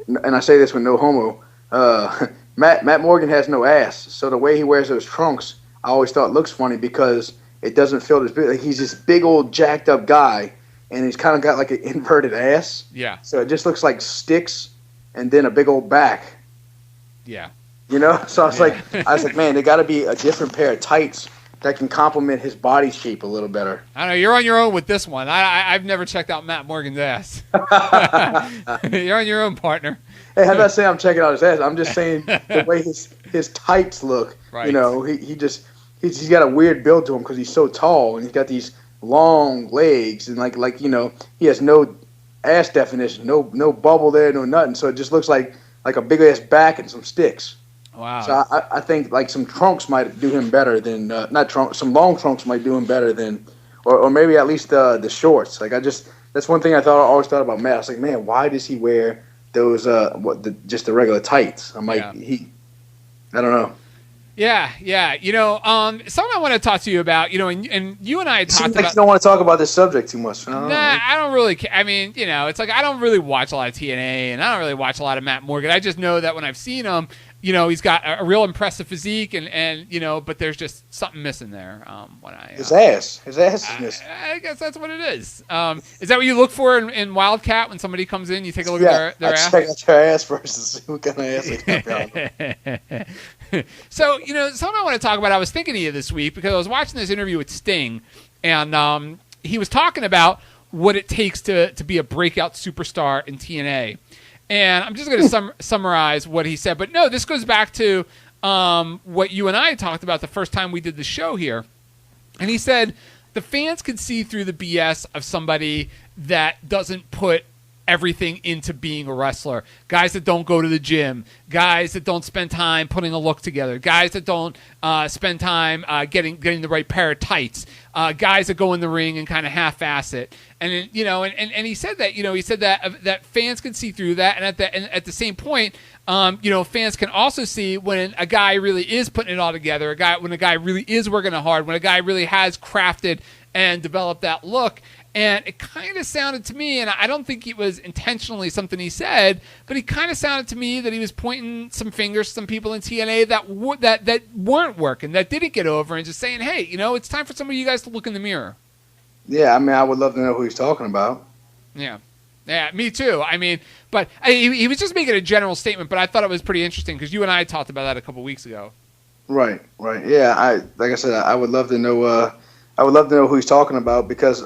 I say this with no homo. Matt Morgan has no ass, so the way he wears those trunks, I always thought looks funny because it doesn't feel as big. Like he's this big old jacked up guy, and he's kind of got like an inverted ass. Yeah. So it just looks like sticks, and then a big old back. Yeah. You know. So I was like, man, there got to be a different pair of tights that can complement his body shape a little better. I don't know. You're on your own with this one. I've never checked out Matt Morgan's ass. You're on your own, partner. Hey, I'm not saying I'm checking out his ass. I'm just saying the way his tights look. Right. You know, he's got a weird build to him because he's so tall and he's got these long legs and like you know he has no ass definition, no bubble there, no nothing. So it just looks like a big ass back and some sticks. Wow. So I think like some trunks might do him better than some long trunks might do him better than, or maybe at least the shorts. Like that's one thing I always thought about Matt. I was like, man, why does he wear those just the regular tights? I'm like I don't know. Yeah. You know, something I want to talk to you about. You know, and you and I talked about. You don't want to talk about this subject too much. I don't really. I mean, you know, it's like I don't really watch a lot of TNA, and I don't really watch a lot of Matt Morgan. I just know that when I've seen him, you know, he's got a real impressive physique, and you know, but there's just something missing there. His ass is missing. I guess that's what it is. Is that what you look for in Wildcat when somebody comes in? You take a look at their ass. Check out their ass first and see what kind of ass they got. So, you know, something I want to talk about, I was thinking of you this week because I was watching this interview with Sting, and he was talking about what it takes to be a breakout superstar in TNA. And I'm just going to summarize what he said. But no, this goes back to what you and I talked about the first time we did the show here. And he said the fans can see through the BS of somebody that doesn't put everything into being a wrestler. Guys that don't go to the gym. Guys that don't spend time putting a look together. Guys that don't spend time getting the right pair of tights. Guys that go in the ring and kind of half-ass it. And you know, and he said that, you know, he said that fans can see through that, and at the same point, you know, fans can also see when a guy really is putting it all together. When a guy really is working hard. When a guy really has crafted and developed that look. And it kind of sounded to me, and I don't think it was intentionally something he said, but he kind of sounded to me that he was pointing some fingers to some people in TNA that weren't working, that didn't get over, and just saying, hey, you know, it's time for some of you guys to look in the mirror. Yeah, I mean, I would love to know who he's talking about. Yeah, me too. I mean, but he was just making a general statement, but I thought it was pretty interesting because you and I talked about that a couple weeks ago. Right. Yeah, like I said, I would love to know. I would love to know who he's talking about because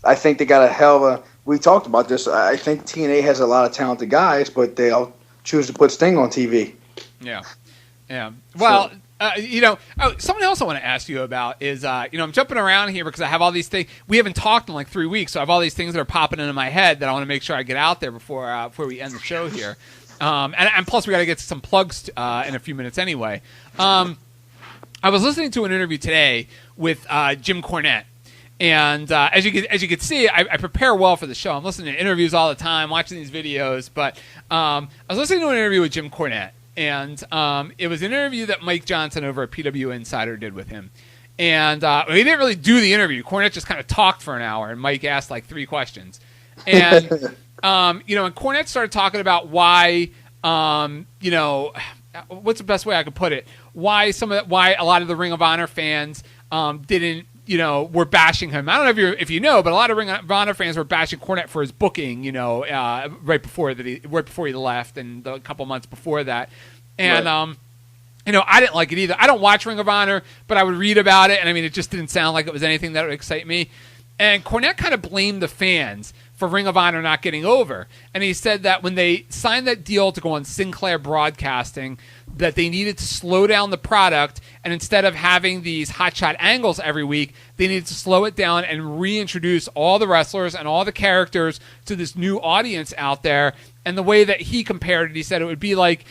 I think they got a hell of a. We talked about this. I think TNA has a lot of talented guys, but they all choose to put Sting on TV. Yeah. Well, you know, something else I want to ask you about is, you know, I'm jumping around here because I have all these things. We haven't talked in like 3 weeks, so I have all these things that are popping into my head that I want to make sure I get out there before we end the show here. And plus, we got to get some plugs in a few minutes anyway. I was listening to an interview today with Jim Cornette. And as you can see, I prepare well for the show. I'm listening to interviews all the time, watching these videos. But I was listening to an interview with Jim Cornette, and it was an interview that Mike Johnson over at PW Insider did with him. And he didn't really do the interview. Cornette just kind of talked for an hour, and Mike asked like 3 questions. And and Cornette started talking about why, what's the best way I could put it? Why a lot of the Ring of Honor fans didn't. Were bashing him. I don't know if you know, but a lot of Ring of Honor fans were bashing Cornette for his booking, right before he left and a couple months before that. And, right. I didn't like it either. I don't watch Ring of Honor, but I would read about it, and I mean, it just didn't sound like it was anything that would excite me. And Cornette kind of blamed the fans for Ring of Honor not getting over. And he said that when they signed that deal to go on Sinclair Broadcasting, that they needed to slow down the product, and instead of having these hotshot angles every week, they needed to slow it down and reintroduce all the wrestlers and all the characters to this new audience out there. And the way that he compared it, he said it would be like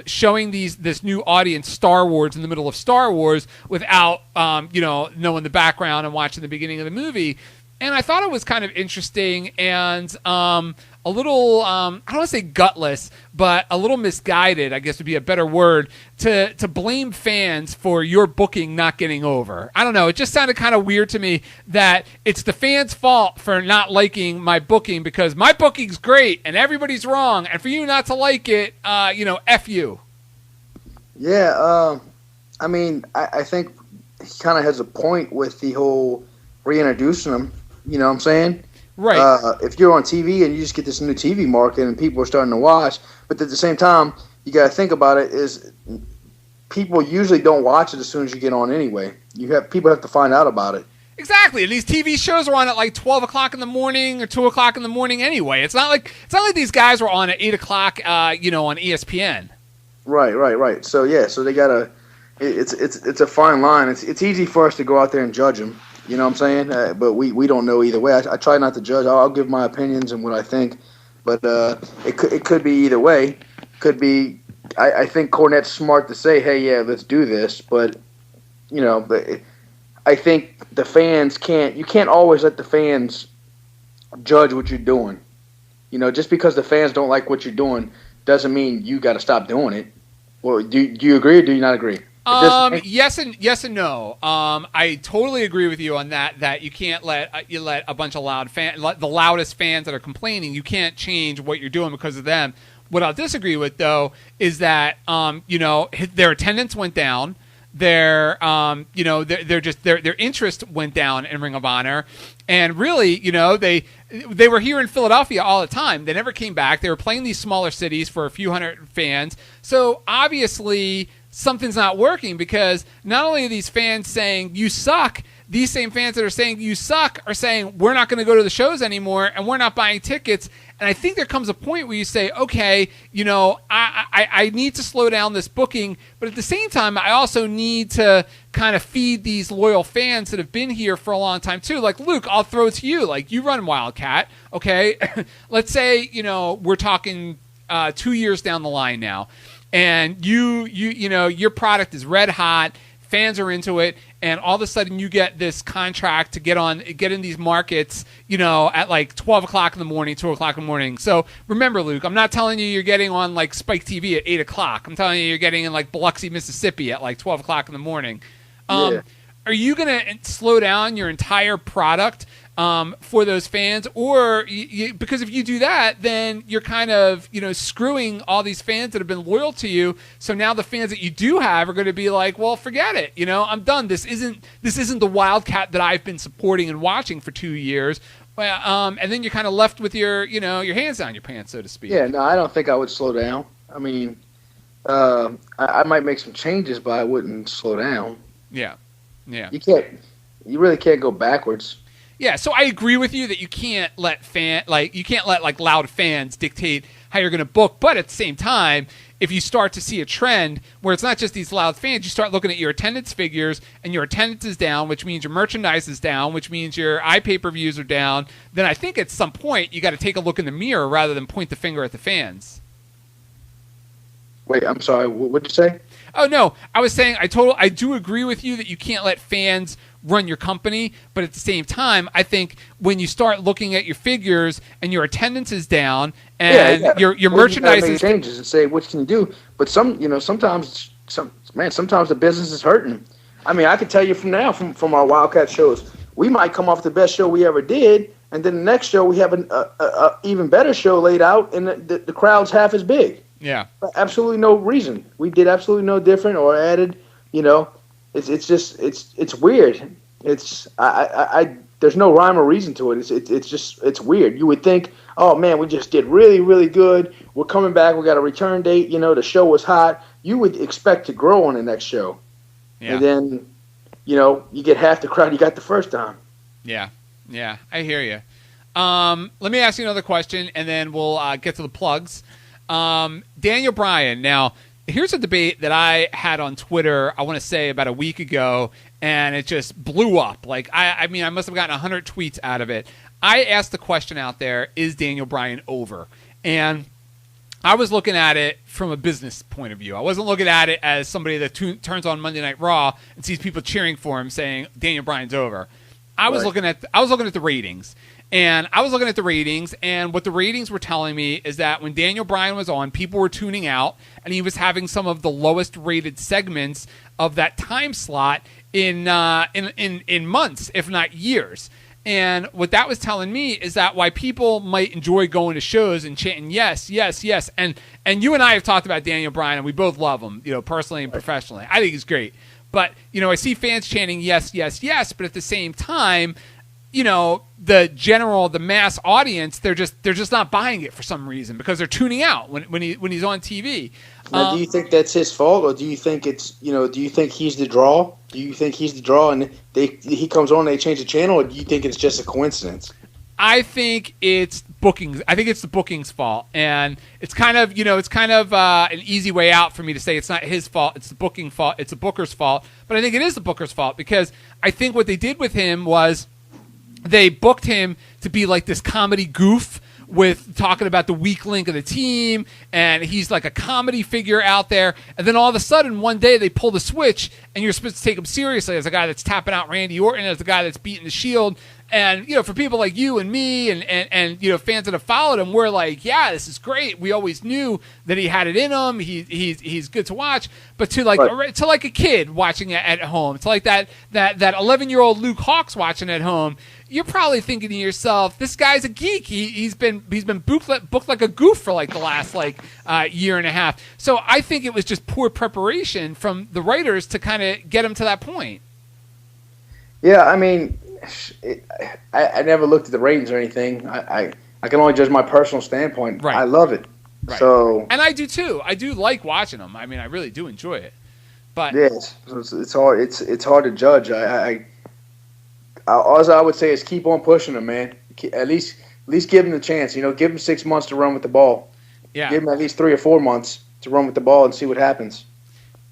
showing this new audience Star Wars in the middle of Star Wars without knowing the background and watching the beginning of the movie. And I thought it was kind of interesting and a little, I don't want to say gutless, but a little misguided, I guess would be a better word, to blame fans for your booking not getting over. I don't know. It just sounded kind of weird to me that it's the fans' fault for not liking my booking because my booking's great and everybody's wrong. And for you not to like it, F you. Yeah. I think he kind of has a point with the whole reintroducing them. You know what I'm saying? Right. If you're on TV and you just get this new TV market and people are starting to watch, but at the same time, you got to think about it is people usually don't watch it as soon as you get on anyway. People have to find out about it. Exactly. And these TV shows are on at like 12 o'clock in the morning or 2 o'clock in the morning anyway. It's not like these guys were on at 8 o'clock, on ESPN. Right. So they gotta. It's a fine line. It's easy for us to go out there and judge them. You know what I'm saying? But we don't know either way. I try not to judge. I'll give my opinions and what I think. But it could be either way. Could be. I think Cornette's smart to say, hey, yeah, let's do this. But I think the fans can't. You can't always let the fans judge what you're doing. Just because the fans don't like what you're doing doesn't mean you got to stop doing it. Well, do you agree or do you not agree? Yes and no. I totally agree with you on that. That you can't let a bunch of the loudest fans that are complaining. You can't change what you're doing because of them. What I'll disagree with though is that their attendance went down. Their interest went down in Ring of Honor, and really they were here in Philadelphia all the time. They never came back. They were playing these smaller cities for a few hundred fans. So obviously something's not working because not only are these fans saying you suck, these same fans that are saying you suck are saying we're not going to go to the shows anymore and we're not buying tickets. And I think there comes a point where you say, okay, I need to slow down this booking, but at the same time, I also need to kind of feed these loyal fans that have been here for a long time too. Like Luke, I'll throw it to you. Like you run Wildcat, okay? Let's say we're talking 2 years down the line now. And your product is red hot, fans are into it, and all of a sudden you get this contract to get in these markets, at like 12 o'clock in the morning, 2 o'clock in the morning. So remember, Luke, I'm not telling you you're getting on like Spike TV at 8 o'clock. I'm telling you you're getting in like Biloxi, Mississippi at like 12 o'clock in the morning. Yeah. Are you going to slow down your entire product for those fans, or because if you do that, then you're kind of screwing all these fans that have been loyal to you. So now the fans that you do have are going to be like, well, forget it. I'm done. This isn't the Wildcat that I've been supporting and watching for 2 years. Well, and then you're kind of left with your your hands down your pants, so to speak. Yeah, no, I don't think I would slow down. I mean, I might make some changes, but I wouldn't slow down. Yeah. You really can't go backwards. Yeah, so I agree with you that you can't let loud fans dictate how you're going to book. But at the same time, if you start to see a trend where it's not just these loud fans, you start looking at your attendance figures, and your attendance is down, which means your merchandise is down, which means your iPay-per-views are down. Then I think at some point you got to take a look in the mirror rather than point the finger at the fans. Wait, I'm sorry. What did you say? Oh no, I was saying I do agree with you that you can't let fans run your company. But at the same time, I think when you start looking at your figures and your attendance is down and your merchandise is changes and say what can you do. But sometimes the business is hurting. I mean, I can tell you from our Wildcat shows, we might come off the best show we ever did, and then the next show we have an even better show laid out, and the crowd's half as big. Yeah, absolutely no reason. We did absolutely no different or added. It's weird. There's no rhyme or reason to it. It's weird. You would think, oh man, we just did really, really good. We're coming back. We got a return date. The show was hot. You would expect to grow on the next show. Yeah. And then, you get half the crowd you got the first time. Yeah, I hear you. Let me ask you another question, and then we'll get to the plugs. Daniel Bryan. Now, here's a debate that I had on Twitter, I want to say about a week ago, and it just blew up. Like, I mean, I must have gotten 100 tweets out of it. I asked the question out there, is Daniel Bryan over? And I was looking at it from a business point of view. I wasn't looking at it as somebody that turns on Monday Night Raw and sees people cheering for him saying Daniel Bryan's over. I was looking at the ratings. And I was looking at the ratings, and what the ratings were telling me is that when Daniel Bryan was on, people were tuning out, and he was having some of the lowest rated segments of that time slot in months, if not years. And what that was telling me is that why people might enjoy going to shows and chanting yes, yes, yes. And you and I have talked about Daniel Bryan, and we both love him, personally and professionally. I think he's great. But, I see fans chanting yes, yes, yes, but at the same time, the mass audience, they're just not buying it for some reason because they're tuning out when he's on TV. Now, do you think that's his fault, or do you think it's do you think he's the draw? Do you think he's the draw and he comes on and they change the channel, or do you think it's just a coincidence? I think it's bookings. I think it's the bookings' fault, and it's kind of an easy way out for me to say it's not his fault. It's the booking fault. It's the booker's fault. But I think it is the booker's fault because I think what they did with him was they booked him to be like this comedy goof with talking about the weak link of the team, and he's like a comedy figure out there. And then all of a sudden, one day they pull the switch, and you're supposed to take him seriously as a guy that's tapping out Randy Orton, as a guy that's beating the Shield. And for people like you and me and fans that have followed him, we're like, yeah, this is great. We always knew that he had it in him. He's good to watch. But to like a kid watching it at home, to like that 11-year-old Luke Hawx watching at home, you're probably thinking to yourself, this guy's a geek. He's been booked like a goof for like the last year and a half. So I think it was just poor preparation from the writers to kind of get him to that point. Yeah, I mean, I never looked at the ratings or anything. I can only judge my personal standpoint. Right. I love it. Right. So, and I do too. I do like watching them. I mean, I really do enjoy it. But yes, it's hard. It's hard to judge. All I would say is keep on pushing them, man. At least give them the chance. Give them 6 months to run with the ball. Yeah. Give them at least 3 or 4 months to run with the ball and see what happens.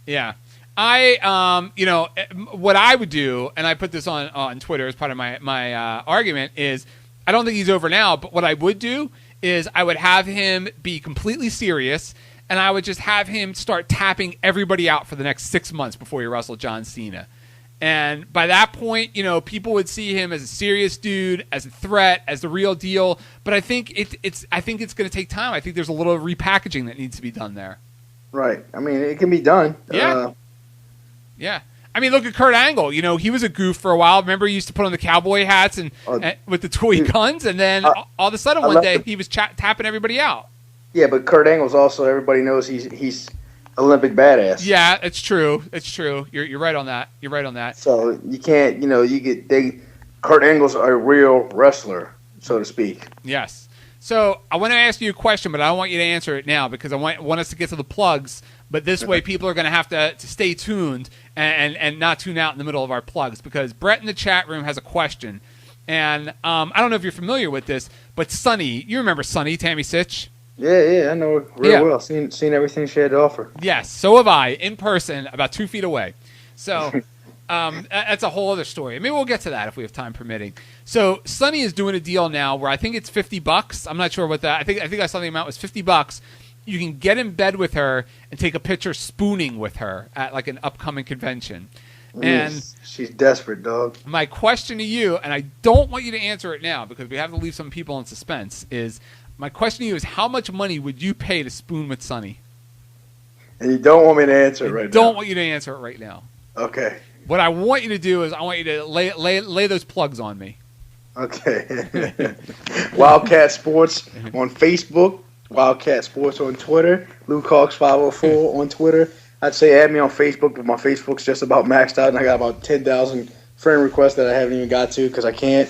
Yeah. What I would do, and I put this on Twitter as part of my argument, is I don't think he's over now, but what I would do is I would have him be completely serious, and I would just have him start tapping everybody out for the next 6 months before he wrestled John Cena. And by that point, people would see him as a serious dude, as a threat, as the real deal. But I think it's going to take time. I think there's a little repackaging that needs to be done there. Right. I mean, it can be done. Yeah. Yeah. I mean, look at Kurt Angle. He was a goof for a while. Remember, he used to put on the cowboy hats and with the toy guns, and then all of a sudden one day he was tapping everybody out. Yeah, but Kurt Angle's also, everybody knows he's Olympic badass. Yeah, it's true. It's true. You're right on that. You're right on that. So you can't, Kurt Angle's a real wrestler, so to speak. Yes. So I want to ask you a question, but I don't want you to answer it now because I want us to get to the plugs. But this way, people are going to have to stay tuned and not tune out in the middle of our plugs because Brett in the chat room has a question. And I don't know if you're familiar with this, but Sunny, you remember Sunny, Tammy Sitch? Yeah, I know her real well. Seen everything she had to offer. Yes, so have I, in person, about 2 feet away. So that's a whole other story. Maybe we'll get to that if we have time permitting. So Sunny is doing a deal now where I think it's $50. I'm not sure what that. I think I saw the amount was $50. You can get in bed with her and take a picture spooning with her at like an upcoming convention. And she's desperate, dog. my question to you, and I don't want you to answer it now because we have to leave some people in suspense, is my question to you is how much money would you pay to spoon with Sonny? And you don't want me to answer it right now? Don't want you to answer it right now. Okay. What I want you to do is I want you to lay those plugs on me. Okay. Wildcat Sports on Facebook. Wildcat Sports on Twitter. Luke Hawks 504 on Twitter. I'd say add me on Facebook, but my Facebook's just about maxed out, and I got about 10,000 friend requests that I haven't even got to because I can't.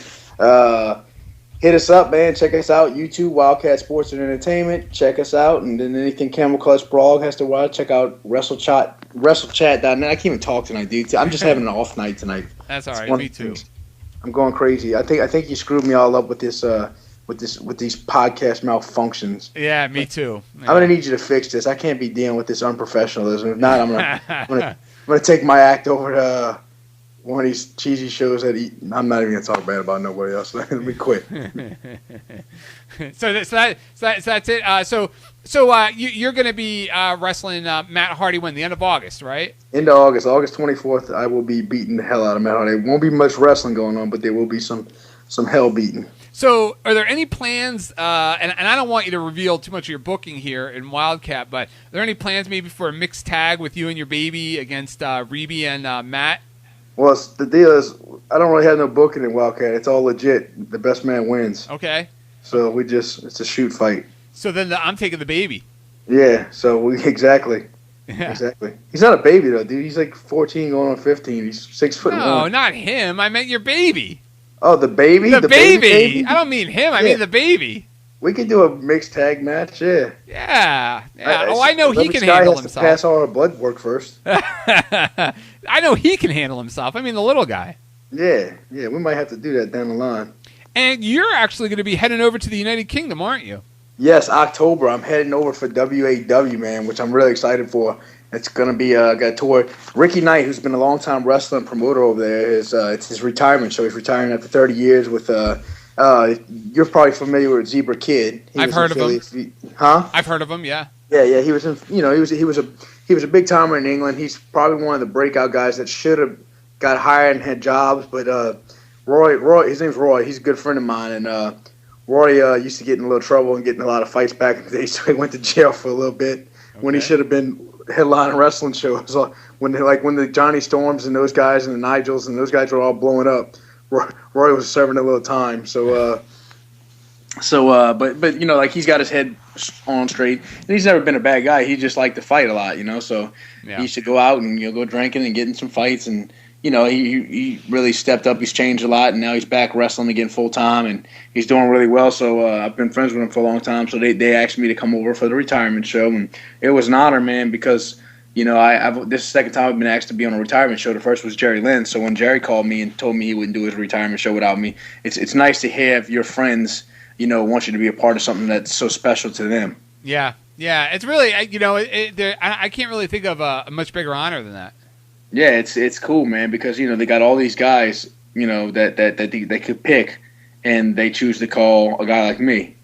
Hit us up, man. Check us out. YouTube, Wildcat Sports and Entertainment. Check us out. And then anything Camel Clutch Blog has to watch, check out WrestleChat.net. I can't even talk tonight, dude. I'm just having an off night tonight. That's all right. Me too. I'm going crazy. I think you screwed me all up with this with these podcast malfunctions. Yeah, me too. Yeah. I'm gonna need you to fix this. I can't be dealing with this unprofessionalism. If not, I'm gonna take my act over to one of these cheesy shows that I'm not even gonna talk bad about nobody else. Let me quit. So that's it. So you're gonna be wrestling Matt Hardy when the end of August, right? End of August 24th. I will be beating the hell out of Matt Hardy. There won't be much wrestling going on, but there will be some hell beating. So, are there any plans, and I don't want you to reveal too much of your booking here in Wildcat, but are there any plans maybe for a mixed tag with you and your baby against Reby and Matt? Well, the deal is, I don't really have no booking in Wildcat. It's all legit. The best man wins. Okay. So it's a shoot fight. So then I'm taking the baby. Yeah, so exactly. Yeah. Exactly. He's not a baby, though, dude. He's like 14 going on 15. He's 6'1". No, not him. I meant your baby. Oh, the baby? The baby. I don't mean him. I mean the baby. We could do a mixed tag match, yeah. Yeah. I know he can handle himself. Pass all our blood work first. I know he can handle himself. I mean, the little guy. Yeah. We might have to do that down the line. And you're actually going to be heading over to the United Kingdom, aren't you? Yes, October. I'm heading over for WAW, man, which I'm really excited for. It's going to be a tour. Ricky Knight, who's been a long-time wrestler and promoter over there, it's his retirement show. He's retiring after 30 years with you're probably familiar with Zebra Kid. I've heard of him. Huh? I've heard of him, yeah. Yeah, he was in, he was a big timer in England. He's probably one of the breakout guys that should have got hired and had jobs, but Roy, his name's Roy. He's a good friend of mine, and Roy used to get in a little trouble and get in a lot of fights back in the day, so he went to jail for a little bit when he should have been headlining wrestling shows. When the Johnny Storms and those guys and the Nigels and those guys were all blowing up, Roy was serving a little time. But he's got his head on straight, and he's never been a bad guy. He just liked to fight a lot, So he used to go out and go drinking and get in some fights, and he really stepped up. He's changed a lot, and now he's back wrestling again full time, and he's doing really well. So I've been friends with him for a long time. So they asked me to come over for the retirement show, and it was an honor, man, because this is the second time I've been asked to be on a retirement show. The first was Jerry Lynn. So when Jerry called me and told me he wouldn't do his retirement show without me, it's nice to have your friends, want you to be a part of something that's so special to them. Yeah. It's really, I can't really think of a much bigger honor than that. Yeah, it's cool, man, because they got all these guys, that they could pick, and they choose to call a guy like me.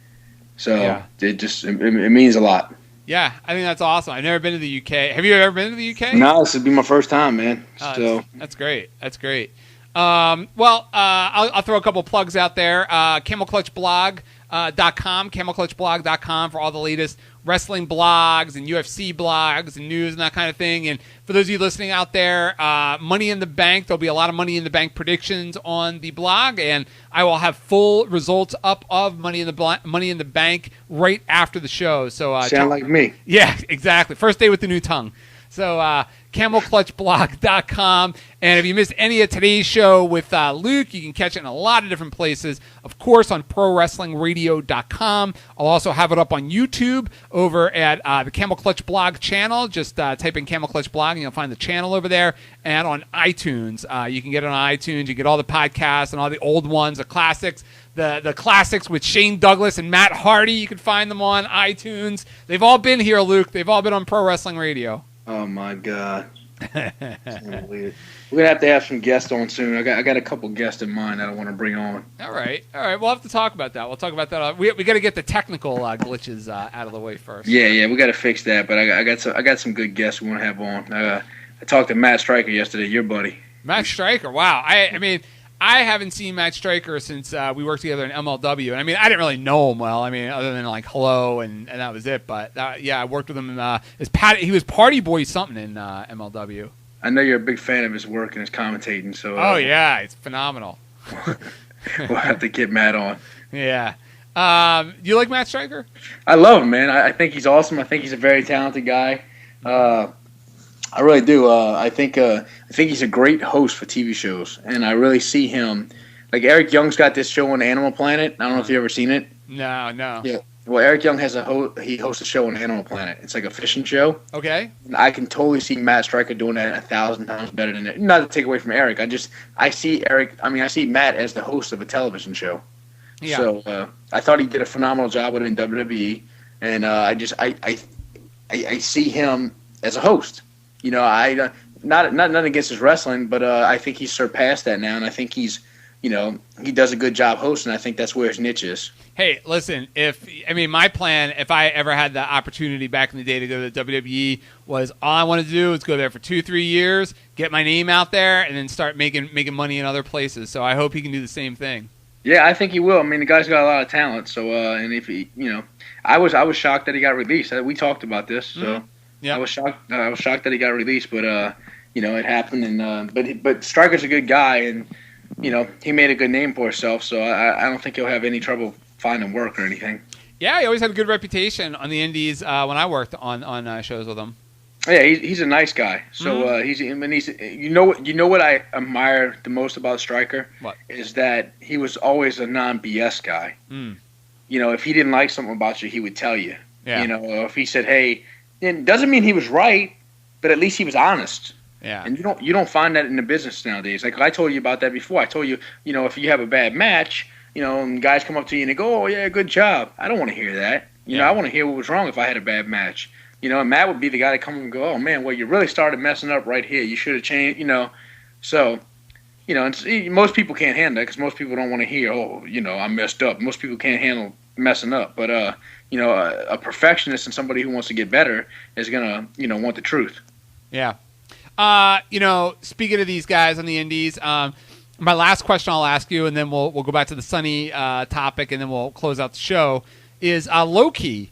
So it means a lot. Yeah, I think that's awesome. I've never been to the UK. Have you ever been to the UK? No, this would be my first time, man. So that's great. That's great. I'll throw a couple plugs out there. CamelClutchBlog.com, CamelClutchBlog.com for all the latest wrestling blogs and UFC blogs and news and that kind of thing. And for those of you listening out there, Money in the Bank, there'll be a lot of Money in the Bank predictions on the blog, and I will have full results up of Money in the Bank right after the show. So sound like me. Yeah, exactly. First day with the new tongue. So CamelClutchBlog.com. And if you missed any of today's show with Luke, you can catch it in a lot of different places. Of course, on ProWrestlingRadio.com. I'll also have it up on YouTube over at the Camel Clutch Blog channel. Just type in Camel Clutch Blog and you'll find the channel over there. And on iTunes. You can get it on iTunes. You get all the podcasts and all the old ones, the classics. The classics with Shane Douglas and Matt Hardy. You can find them on iTunes. They've all been here, Luke. They've all been on Pro Wrestling Radio. Oh my God! We're gonna have some guests on soon. I got a couple guests in mind that I want to bring on. All right. We'll have to talk about that. We'll talk about that. We got to get the technical glitches out of the way first. Yeah, we got to fix that. But I got some good guests we want to have on. I talked to Matt Stryker yesterday, your buddy. Matt Stryker. Wow. I mean, I haven't seen Matt Stryker since we worked together in MLW, and I mean, I didn't really know him well. I mean, other than like hello, and that was it. But I worked with him. He was Party Boy something in MLW. I know you're a big fan of his work and his commentating. So. Oh yeah, it's phenomenal. We'll have to get Matt on. Yeah. You like Matt Stryker? I love him, man. I think he's awesome. I think he's a very talented guy. I really do. I think he's a great host for TV shows, and I really see him. Like Eric Young's got this show on Animal Planet. I don't know if you've ever seen it. No. Yeah. Well, Eric Young has he hosts a show on Animal Planet. It's like a fishing show. Okay. And I can totally see Matt Stryker doing that 1,000 times better than it. Not to take away from Eric. I see Matt as the host of a television show. Yeah. So I thought he did a phenomenal job with it in WWE, and I see him as a host. You know, not nothing against his wrestling, but I think he's surpassed that now, and I think he does a good job hosting. I think that's where his niche is. Hey, listen, my plan, if I ever had the opportunity back in the day to go to the WWE, was all I wanted to do was go there for 2-3 years, get my name out there, and then start making money in other places. So I hope he can do the same thing. Yeah, I think he will. I mean, the guy's got a lot of talent. So, and if he, I was shocked that he got released. We talked about this, so. Mm-hmm. Yeah, I was shocked that he got released, but it happened. And but Stryker's a good guy, and he made a good name for himself. So I don't think he'll have any trouble finding work or anything. Yeah, he always had a good reputation on the indies when I worked on shows with him. Yeah, he's a nice guy. So he's you know what I admire the most about Stryker? What? Is that he was always a non-BS guy. Mm. If he didn't like something about you, he would tell you. Yeah. If he said, hey. It doesn't mean he was right, but at least he was honest. Yeah. And you don't find that in the business nowadays. Like I told you about that before. I told you, if you have a bad match, and guys come up to you and they go, "Oh yeah, good job." I don't want to hear that. I want to hear what was wrong if I had a bad match. And Matt would be the guy to come and go, "Oh man, well you really started messing up right here. You should have changed." So, and most people can't handle that because most people don't want to hear, "Oh, I messed up." Most people can't handle messing up, but a perfectionist and somebody who wants to get better is gonna, want the truth. Yeah. Speaking of these guys on the indies, my last question I'll ask you, and then we'll go back to the Sunny topic, and then we'll close out the show. Is Low-Ki?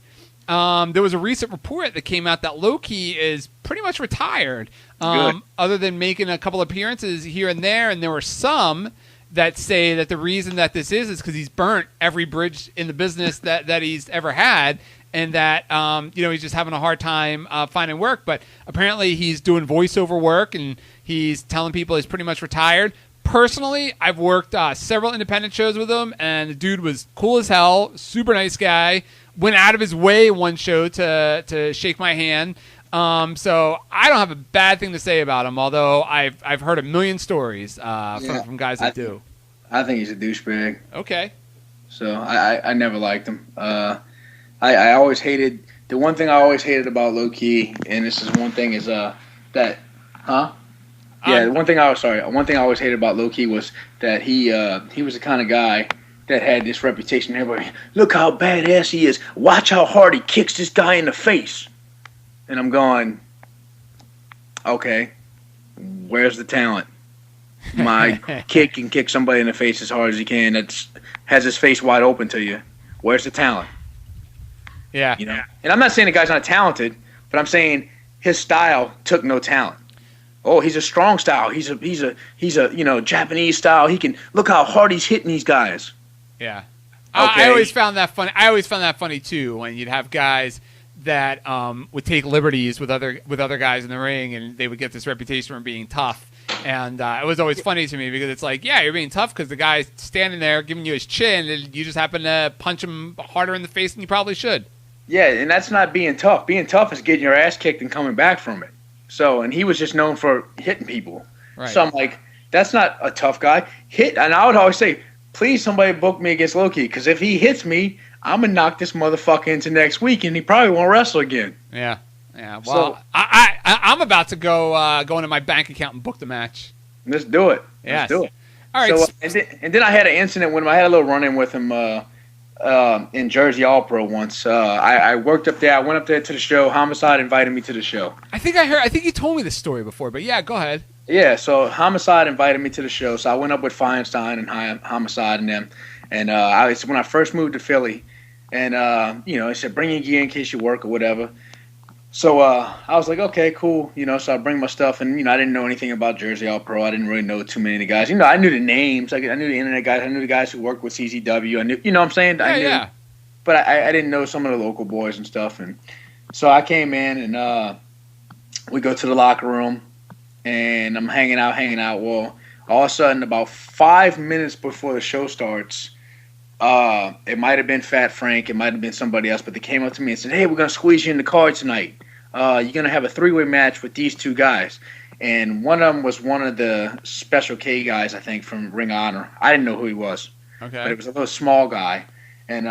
There was a recent report that came out that Low-Ki is pretty much retired, other than making a couple appearances here and there, and there were some that say that the reason that this is because he's burnt every bridge in the business that he's ever had, and that he's just having a hard time finding work. But apparently he's doing voiceover work, and he's telling people he's pretty much retired. Personally, I've worked several independent shows with him, and the dude was cool as hell, super nice guy, went out of his way one show to shake my hand. So I don't have a bad thing to say about him, although I've heard a million stories from guys that do. I think he's a douchebag. Okay. So I never liked him. I always hated the one thing I always hated about Low-Ki, and this is one thing is one thing I always hated about Low-Ki was that he was the kind of guy that had this reputation. Everybody, look how badass he is. Watch how hard he kicks this guy in the face. And I'm going, okay, where's the talent? My kid can kick somebody in the face as hard as he can. Has his face wide open to you. Where's the talent? Yeah. And I'm not saying the guy's not talented, but I'm saying his style took no talent. Oh, he's a strong style. He's a Japanese style. He can look how hard he's hitting these guys. Yeah. Okay. I always found that funny. I always found that funny too when you'd have guys that would take liberties with other guys in the ring, and they would get this reputation for being tough. And it was always funny to me because it's like, yeah, you're being tough because the guy's standing there giving you his chin, and you just happen to punch him harder in the face than you probably should. Yeah, and that's not being tough. Being tough is getting your ass kicked and coming back from it. So, and he was just known for hitting people. Right. So I'm like, that's not a tough guy. And I would always say, please somebody book me against Low-Ki, because if he hits me, I'm going to knock this motherfucker into next week, and he probably won't wrestle again. Yeah. Yeah. Well, so, I'm about to go into my bank account and book the match. Let's do it. Yes. Let's do it. All right. So, and then I had an incident when I had a little run-in with him in Jersey All Pro once. I worked up there. I went up there to the show. Homicide invited me to the show. I think you told me this story before, but yeah, go ahead. Yeah, so Homicide invited me to the show, so I went up with Feinstein and Homicide and them. And it's when I first moved to Philly, and he said bring your gear in case you work or whatever. So I was like, okay, cool. So I bring my stuff, and I didn't know anything about Jersey All Pro. I didn't really know too many of the guys. I knew the names. I knew the internet guys. I knew the guys who worked with CZW. I knew, what I'm saying? I knew, Yeah. But I didn't know some of the local boys and stuff. And so I came in, and we go to the locker room, and I'm hanging out. Well, all of a sudden, about 5 minutes before the show starts, it might have been Fat Frank, it might have been somebody else, but they came up to me and said, hey, we're going to squeeze you in the card tonight. You're going to have a 3-way match with these 2 guys. And one of them was one of the Special K guys, I think, from Ring of Honor. I didn't know who he was. Okay. But it was a little small guy. And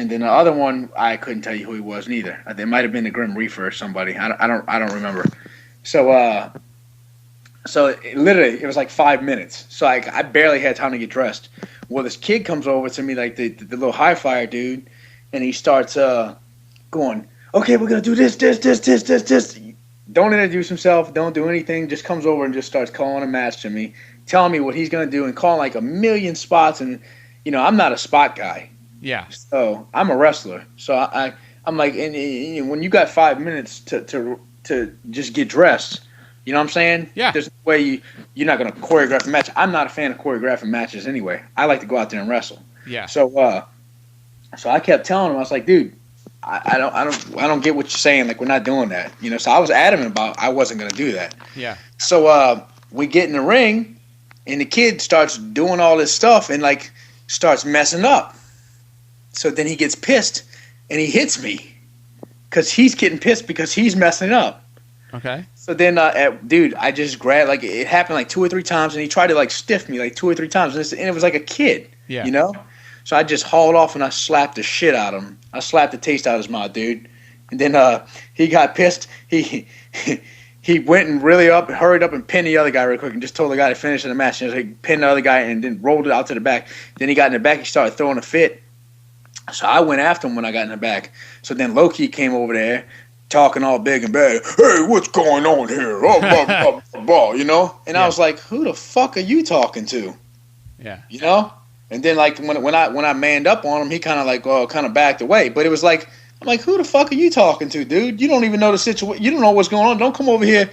then the other one, I couldn't tell you who he was neither. It might have been the Grim Reaper or somebody. I don't remember. So it was like 5 minutes. So I barely had time to get dressed. Well, this kid comes over to me, like the little high flyer dude, and he starts going, okay, we're going to do this. Don't introduce himself. Don't do anything. Just comes over and just starts calling a match to me, telling me what he's going to do and calling like a million spots. And, I'm not a spot guy. Yeah. So I'm a wrestler. So I'm like, and when you got 5 minutes to just get dressed, you know what I'm saying? Yeah. There's no way you're not going to choreograph a match. I'm not a fan of choreographing matches anyway. I like to go out there and wrestle. Yeah. So I kept telling him, I was like, dude, I don't get what you're saying. Like, we're not doing that. So I was adamant about I wasn't going to do that. Yeah. So we get in the ring, and the kid starts doing all this stuff and like starts messing up. So then he gets pissed and he hits me because he's getting pissed because he's messing up. Okay. So then, dude, I just grabbed, like, it happened like 2 or 3 times, and he tried to, like, stiff me like 2 or 3 times, and it was like a kid, So I just hauled off, and I slapped the shit out of him. I slapped the taste out of his mouth, dude. And then he got pissed. He went and hurried up and pinned the other guy real quick and just told the guy to finish the match. And he pinned the other guy and then rolled it out to the back. Then he got in the back. He started throwing a fit. So I went after him when I got in the back. So then Loki came over there, talking all big and bad. Hey, what's going on here? And I was like, who the fuck are you talking to? Yeah. And then like when I manned up on him, he kind of backed away. But it was like, I'm like, who the fuck are you talking to, dude? You don't even know the situation. You don't know what's going on. Don't come over here,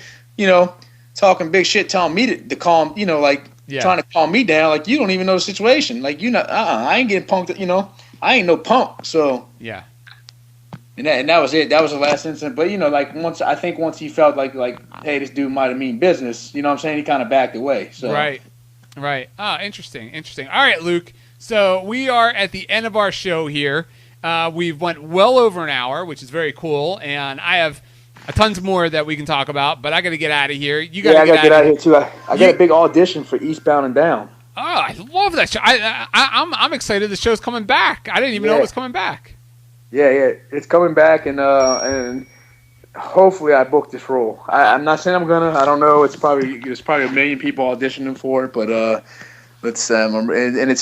talking big shit, telling me to calm, trying to calm me down. Like, you don't even know the situation. Like, I ain't getting punked. I ain't no punk. So yeah. And that was it. That was the last incident. But once he felt like hey, this dude might have mean business. You know what I'm saying? He kind of backed away. So right. Ah, interesting. All right, Luke. So we are at the end of our show here. We've went well over an hour, which is very cool, and I have tons more that we can talk about. But I got to get out of here. You got to get out of here too. I got a big audition for Eastbound and Down. Oh, I love that show. I'm excited. The show's coming back. I didn't even know it was coming back. Yeah, it's coming back, and hopefully I book this role. I'm not saying I'm gonna. I don't know. There's probably a million people auditioning for it, but and it's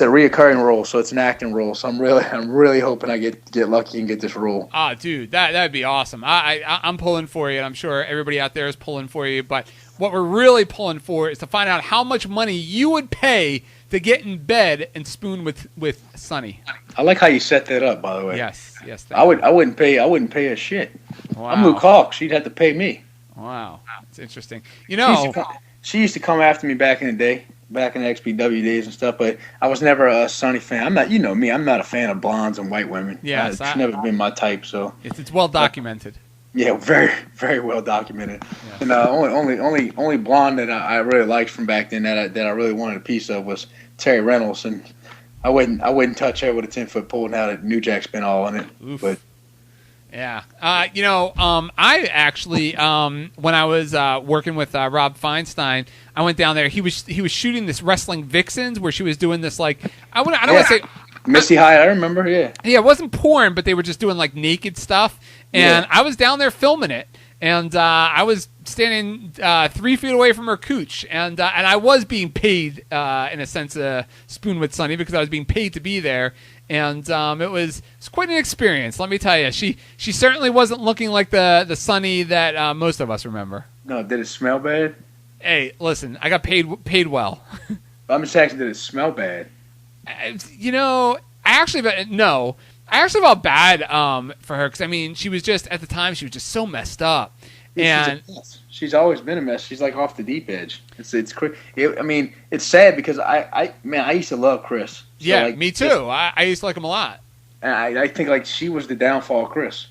a reoccurring role, so it's an acting role. So I'm really hoping I get lucky and get this role. Ah, dude, that'd be awesome. I'm pulling for you, and I'm sure everybody out there is pulling for you. But what we're really pulling for is to find out how much money you would pay to get in bed and spoon with Sonny. I like how you set that up, by the way. Yes. I wouldn't pay a shit. Wow. I'm Luke Hawk. She'd have to pay me. Wow, that's interesting. She used to come after me back in the day, back in the XPW days and stuff. But I was never a Sonny fan. I'm not. You know me. I'm not a fan of blondes and white women. Yeah, it's never been my type. So it's well documented. Yeah, very, very well documented. Yeah. And only blonde that I really liked from back then that I really wanted a piece of was Terry Reynolds, and I wouldn't touch her with a 10-foot pole now that New Jack's been all on it. Oof. But yeah, I actually when I was working with Rob Feinstein, I went down there. He was shooting this Wrestling Vixens where she was doing this I don't want to say Missy Hyatt. I remember. Yeah, it wasn't porn, but they were just doing like naked stuff. And I was down there filming it, and I was standing 3 feet away from her cooch, and I was being paid in a sense spoon with Sonny because I was being paid to be there, and it was quite an experience. Let me tell you, she certainly wasn't looking like the Sonny that most of us remember. No, did it smell bad? Hey, listen, I got paid well. I'm just asking, did it smell bad? You know, I actually felt bad for her because I mean, she was just at the time she was just so messed up, and she's always been a mess. She's like off the deep edge. It's crazy. I mean, it's sad because I used to love Chris. So yeah, like, me too. I used to like him a lot. And I think like she was the downfall of Chris.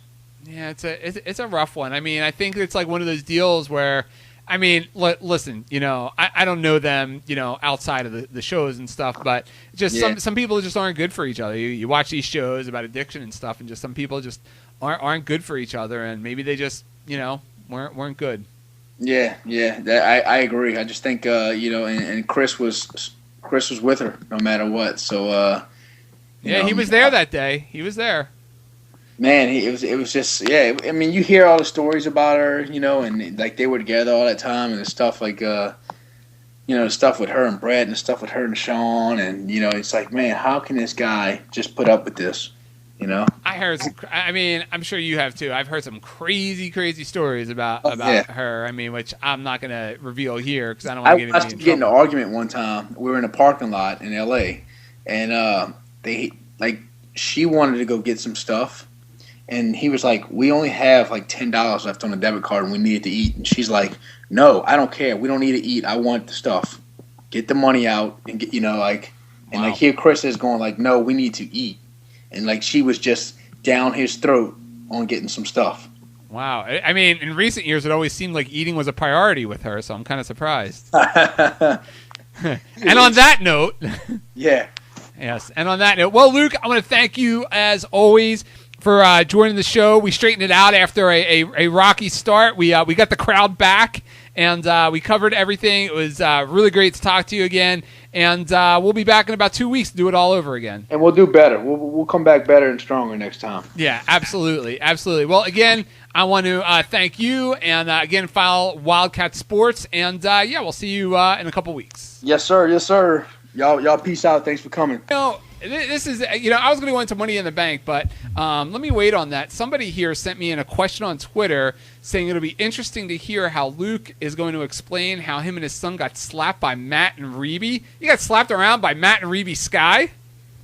Yeah, it's a rough one. I mean, I think it's like one of those deals where, I mean, listen, you know, I don't know them, you know, outside of the shows and stuff, but just some people just aren't good for each other. You watch these shows about addiction and stuff, and just some people just aren't good for each other, and maybe they just, you know, weren't good. Yeah, I agree. I just think you know, and Chris was with her no matter what. So yeah, he was there that day. He was there. Man, it was just, yeah. I mean, you hear all the stories about her, you know, and like they were together all that time, and the stuff like, you know, the stuff with her and Brett, and the stuff with her and Sean, and you know, it's like, man, how can this guy just put up with this, you know? I heard some. I mean, I'm sure you have too. I've heard some crazy stories about her. I mean, which I'm not going to reveal here because I don't want to get anybody in trouble. In an argument one time. We were in a parking lot in L.A. and she wanted to go get some stuff. And he was like, we only have like $10 left on the debit card and we needed to eat. And she's like, no, I don't care. We don't need to eat. I want the stuff. Get the money out and get, you know, like, and like here Chris is going like, no, we need to eat. And like she was just down his throat on getting some stuff. Wow. I mean, in recent years, it always seemed like eating was a priority with her. So I'm kind of surprised. And on that note. Yeah. Yes. And on that note, well, Luke, I want to thank you as always for joining the show. We straightened it out after a rocky start. We got the crowd back, and we covered everything. It was really great to talk to you again, and we'll be back in about 2 weeks to do it all over again. And we'll do better. We'll come back better and stronger next time. Yeah, absolutely. Well, again, I want to thank you, and again, follow Wildcat Sports, and yeah, we'll see you in a couple weeks. Yes, sir. Y'all peace out. Thanks for coming. You know, this is, you know, I was going to go into Money in the Bank, but let me wait on that. Somebody here sent me in a question on Twitter saying it'll be interesting to hear how Luke is going to explain how him and his son got slapped by Matt and Reby. You got slapped around by Matt and Reby Sky?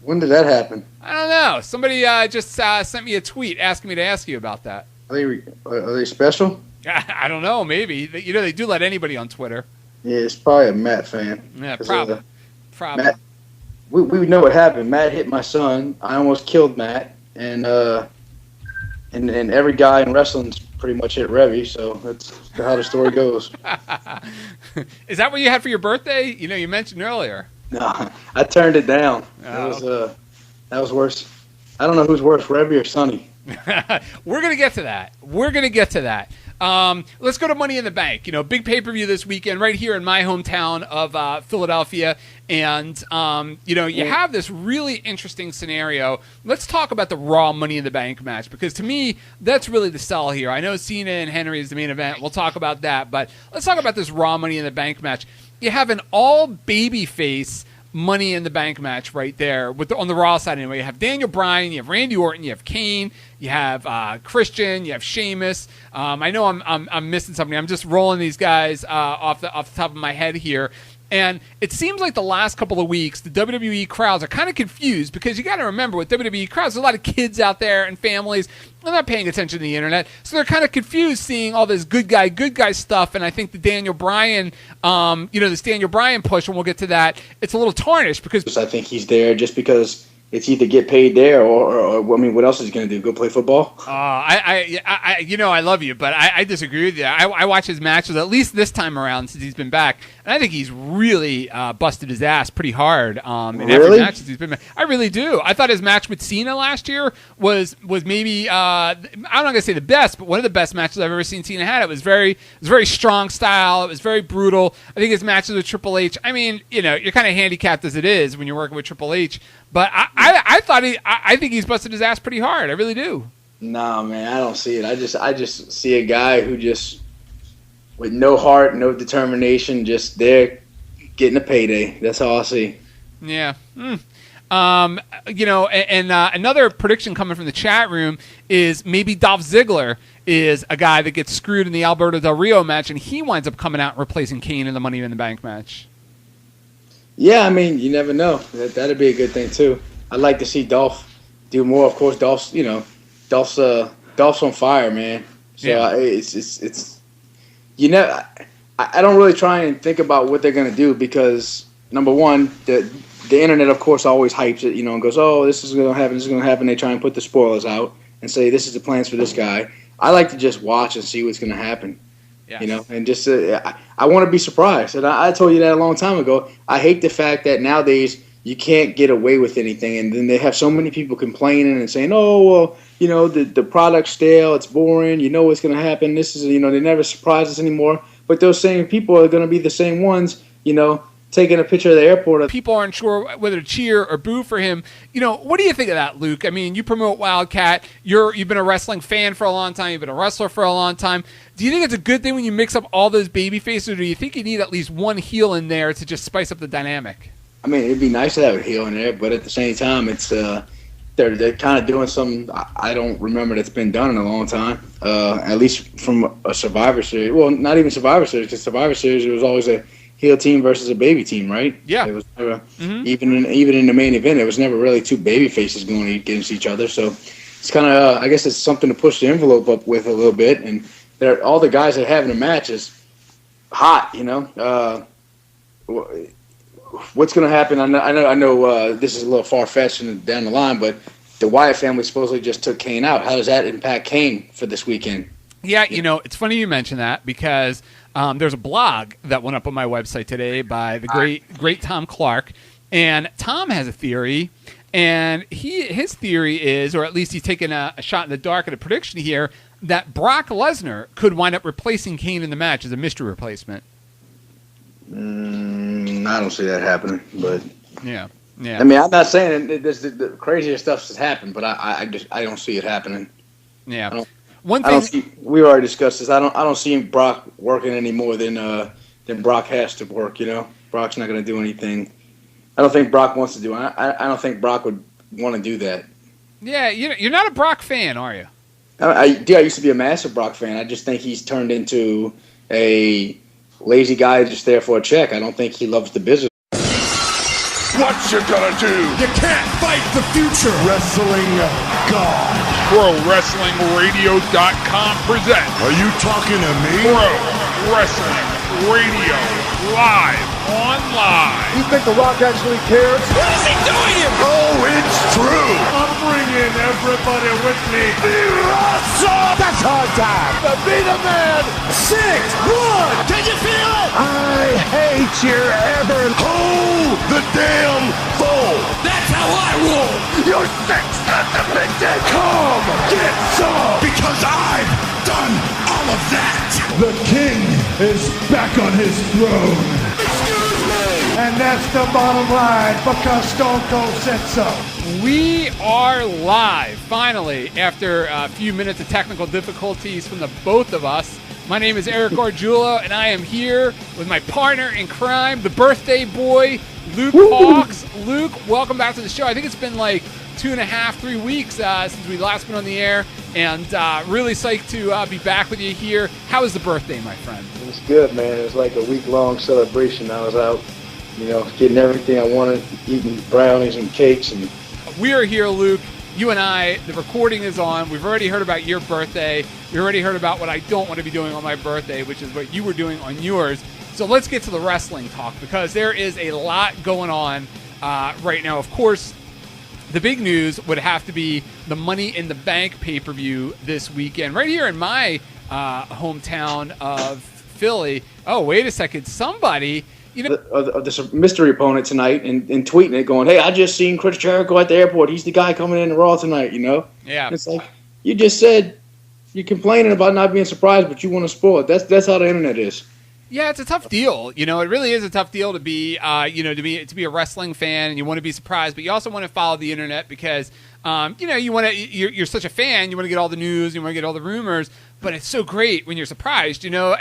When did that happen? I don't know. Somebody just sent me a tweet asking me to ask you about that. Are they special? I don't know. Maybe. You know, they do let anybody on Twitter. Yeah, it's probably a Matt fan. Yeah, probably. Matt, we know what happened. Matt hit my son. I almost killed Matt, and every guy in wrestling's pretty much hit Revy. So that's how the story goes. Is that what you had for your birthday? You know, you mentioned earlier. No, I turned it down. Oh. That was worse. I don't know who's worse, Revy or Sonny. We're gonna get to that. Let's go to Money in the Bank. You know, big pay-per-view this weekend right here in my hometown of Philadelphia. And, you know, you have this really interesting scenario. Let's talk about the Raw Money in the Bank match, because to me, that's really the sell here. I know Cena and Henry is the main event. We'll talk about that. But let's talk about this Raw Money in the Bank match. You have an all-babyface Money in the Bank match right there on the Raw side anyway. You have Daniel Bryan, you have Randy Orton, you have Kane, you have Christian, you have Sheamus. I know I'm missing something. I'm just rolling these guys off the top of my head here. And it seems like the last couple of weeks, the WWE crowds are kind of confused because you got to remember with WWE crowds, there's a lot of kids out there and families. They're not paying attention to the internet. So they're kind of confused seeing all this good guy stuff. And I think the Daniel Bryan, this Daniel Bryan push, and we'll get to that, it's a little tarnished because I think he's there just because it's either get paid there or I mean, what else is he going to do? Go play football? I love you, but I disagree with you. I watch his matches at least this time around since he's been back, and I think he's really busted his ass pretty hard in every match since he's been back. I really do. I thought his match with Cena last year was maybe I'm not going to say the best, but one of the best matches I've ever seen Cena had. It was very strong style. It was very brutal. I think his matches with Triple H. I mean, you know, you're kind of handicapped as it is when you're working with Triple H. But I think he's busted his ass pretty hard. I really do. Nah, man, I don't see it. I just see a guy who just with no heart, no determination, just there getting a payday. That's all I see. Yeah. Another prediction coming from the chat room is maybe Dolph Ziggler is a guy that gets screwed in the Alberto Del Rio match, and he winds up coming out and replacing Kane in the Money in the Bank match. Yeah, I mean, you never know. That'd be a good thing too. I'd like to see Dolph do more. Of course, Dolph's on fire, man. So Yeah. it's I don't really try and think about what they're gonna do because number one, the internet of course always hypes it, and goes, oh, this is gonna happen, this is gonna happen. They try and put the spoilers out and say this is the plans for this guy. I like to just watch and see what's gonna happen. Yes. And just I want to be surprised. And I told you that a long time ago. I hate the fact that nowadays you can't get away with anything, and then they have so many people complaining and saying, "Oh, well, the product's stale, it's boring. You know what's going to happen. This is, they never surprise us anymore." But those same people are going to be the same ones, taking a picture of the airport. People aren't sure whether to cheer or boo for him. What do you think of that, Luke? I mean, you promote Wildcat. You've been a wrestling fan for a long time. You've been a wrestler for a long time. Do you think it's a good thing when you mix up all those baby faces, or do you think you need at least one heel in there to just spice up the dynamic? I mean, it'd be nice to have a heel in there, but at the same time, it's they're kind of doing something I don't remember that's been done in a long time. At least from a Survivor Series. Well, not even Survivor Series, because Survivor Series, it was always a heel team versus a baby team, right? Yeah. It was never, even in the main event, it was never really two baby faces going against each other. So it's kind of, I guess it's something to push the envelope up with a little bit. And all the guys that have in the match is hot, What's going to happen? I know this is a little far-fetched down the line, but the Wyatt family supposedly just took Kane out. How does that impact Kane for this weekend? Yeah, it's funny you mention that because there's a blog that went up on my website today by the great Tom Clark, and Tom has a theory, and his theory is, or at least he's taking a shot in the dark at a prediction here, that Brock Lesnar could wind up replacing Kane in the match as a mystery replacement. I don't see that happening, but yeah. I mean, I'm not saying the crazier stuff has happened, but I don't see it happening. Yeah. We already discussed this. I don't see Brock working any more than Brock has to work. Brock's not going to do anything. I don't think Brock wants to do. I don't think Brock would want to do that. Yeah, you're not a Brock fan, are you? I used to be a massive Brock fan. I just think he's turned into a lazy guy just there for a check. I don't think he loves the business. What you gonna do? You can't fight the future. Wrestling God. ProWrestlingRadio.com presents Are you talking to me? Pro Wrestling Radio Live Online. You think The Rock actually cares? What is he doing here? Oh, it's true. I'm bringing everybody with me. That's hard time. To be the man. 6, 1. Can you feel it? I hate your ever hold the damn phone. That's how I roll. You're sick son of a bitch. Come get some. Because I've done all of that. The king is back on his throne. Excuse me. And that's the bottom line because Stone Cold said so. We are live, finally, after a few minutes of technical difficulties from the both of us. My name is Eric Gargiulo, and I am here with my partner in crime, the birthday boy, Luke Hawks. Luke, welcome back to the show. I think it's been like 2.5, 3 weeks since we last been on the air, and really psyched to be back with you here. How was the birthday, my friend? It was good, man. It was like a week-long celebration. I was out, getting everything I wanted, eating brownies and cakes. And we are here, Luke. You and I, the recording is on. We've already heard about your birthday. We already heard about what I don't want to be doing on my birthday, which is what you were doing on yours. So let's get to the wrestling talk because there is a lot going on right now. Of course, the big news would have to be the Money in the Bank pay-per-view this weekend, right here in my hometown of Philly. Oh, wait a second. Somebody... this mystery opponent tonight and tweeting it going, hey, I just seen Chris Jericho at the airport. He's the guy coming in the Raw tonight, Yeah. And it's like, you just said you're complaining about not being surprised, but you want to spoil it. That's how the internet is. Yeah, it's a tough deal. It really is a tough deal to be, to be a wrestling fan, and you want to be surprised, but you also want to follow the internet because, you're such a fan. You want to get all the news, you want to get all the rumors. but it's so great when you're surprised. You know,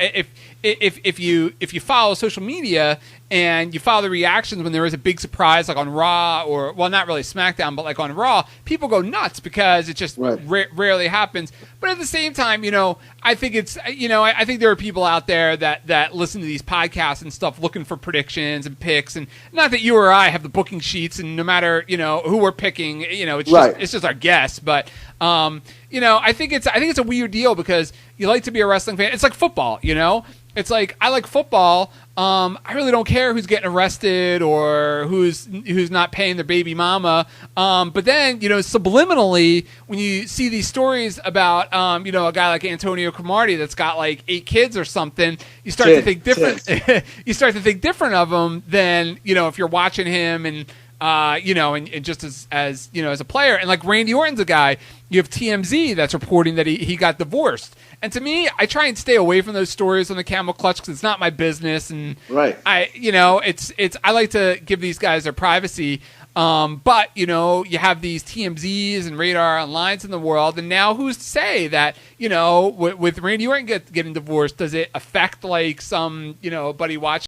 if you follow social media and you follow the reactions when there is a big surprise, like on Raw or, well, not really SmackDown, but like on Raw, people go nuts because it just rarely happens. But at the same time, you know, I think it's, you know, I think there are people out there that listen to these podcasts and stuff looking for predictions and picks, and not that you or I have the booking sheets, and no matter, you know, who we're picking, you know, it's just our guess. But you know, I think it's a weird deal because you like to be a wrestling fan. It's like football, you know. It's like, I like football. I really don't care who's getting arrested or who's not paying their baby mama. But then, you know, subliminally, when you see these stories about, you know, a guy like Antonio Cromartie that's got like 8 kids or something, you start to think different. You start to think different of him than, you know, if you're watching him and, you know, and just as you know, as a player. And like Randy Orton's a guy, you have TMZ that's reporting that he got divorced. And to me, I try and stay away from those stories on the Camel Clutch because it's not my business. And you know, I like to give these guys their privacy. But you know, you have these TMZs and Radar Onlines in the world, and now who's to say that, you know, with Randy Orton getting divorced, does it affect like some, you know, buddy watching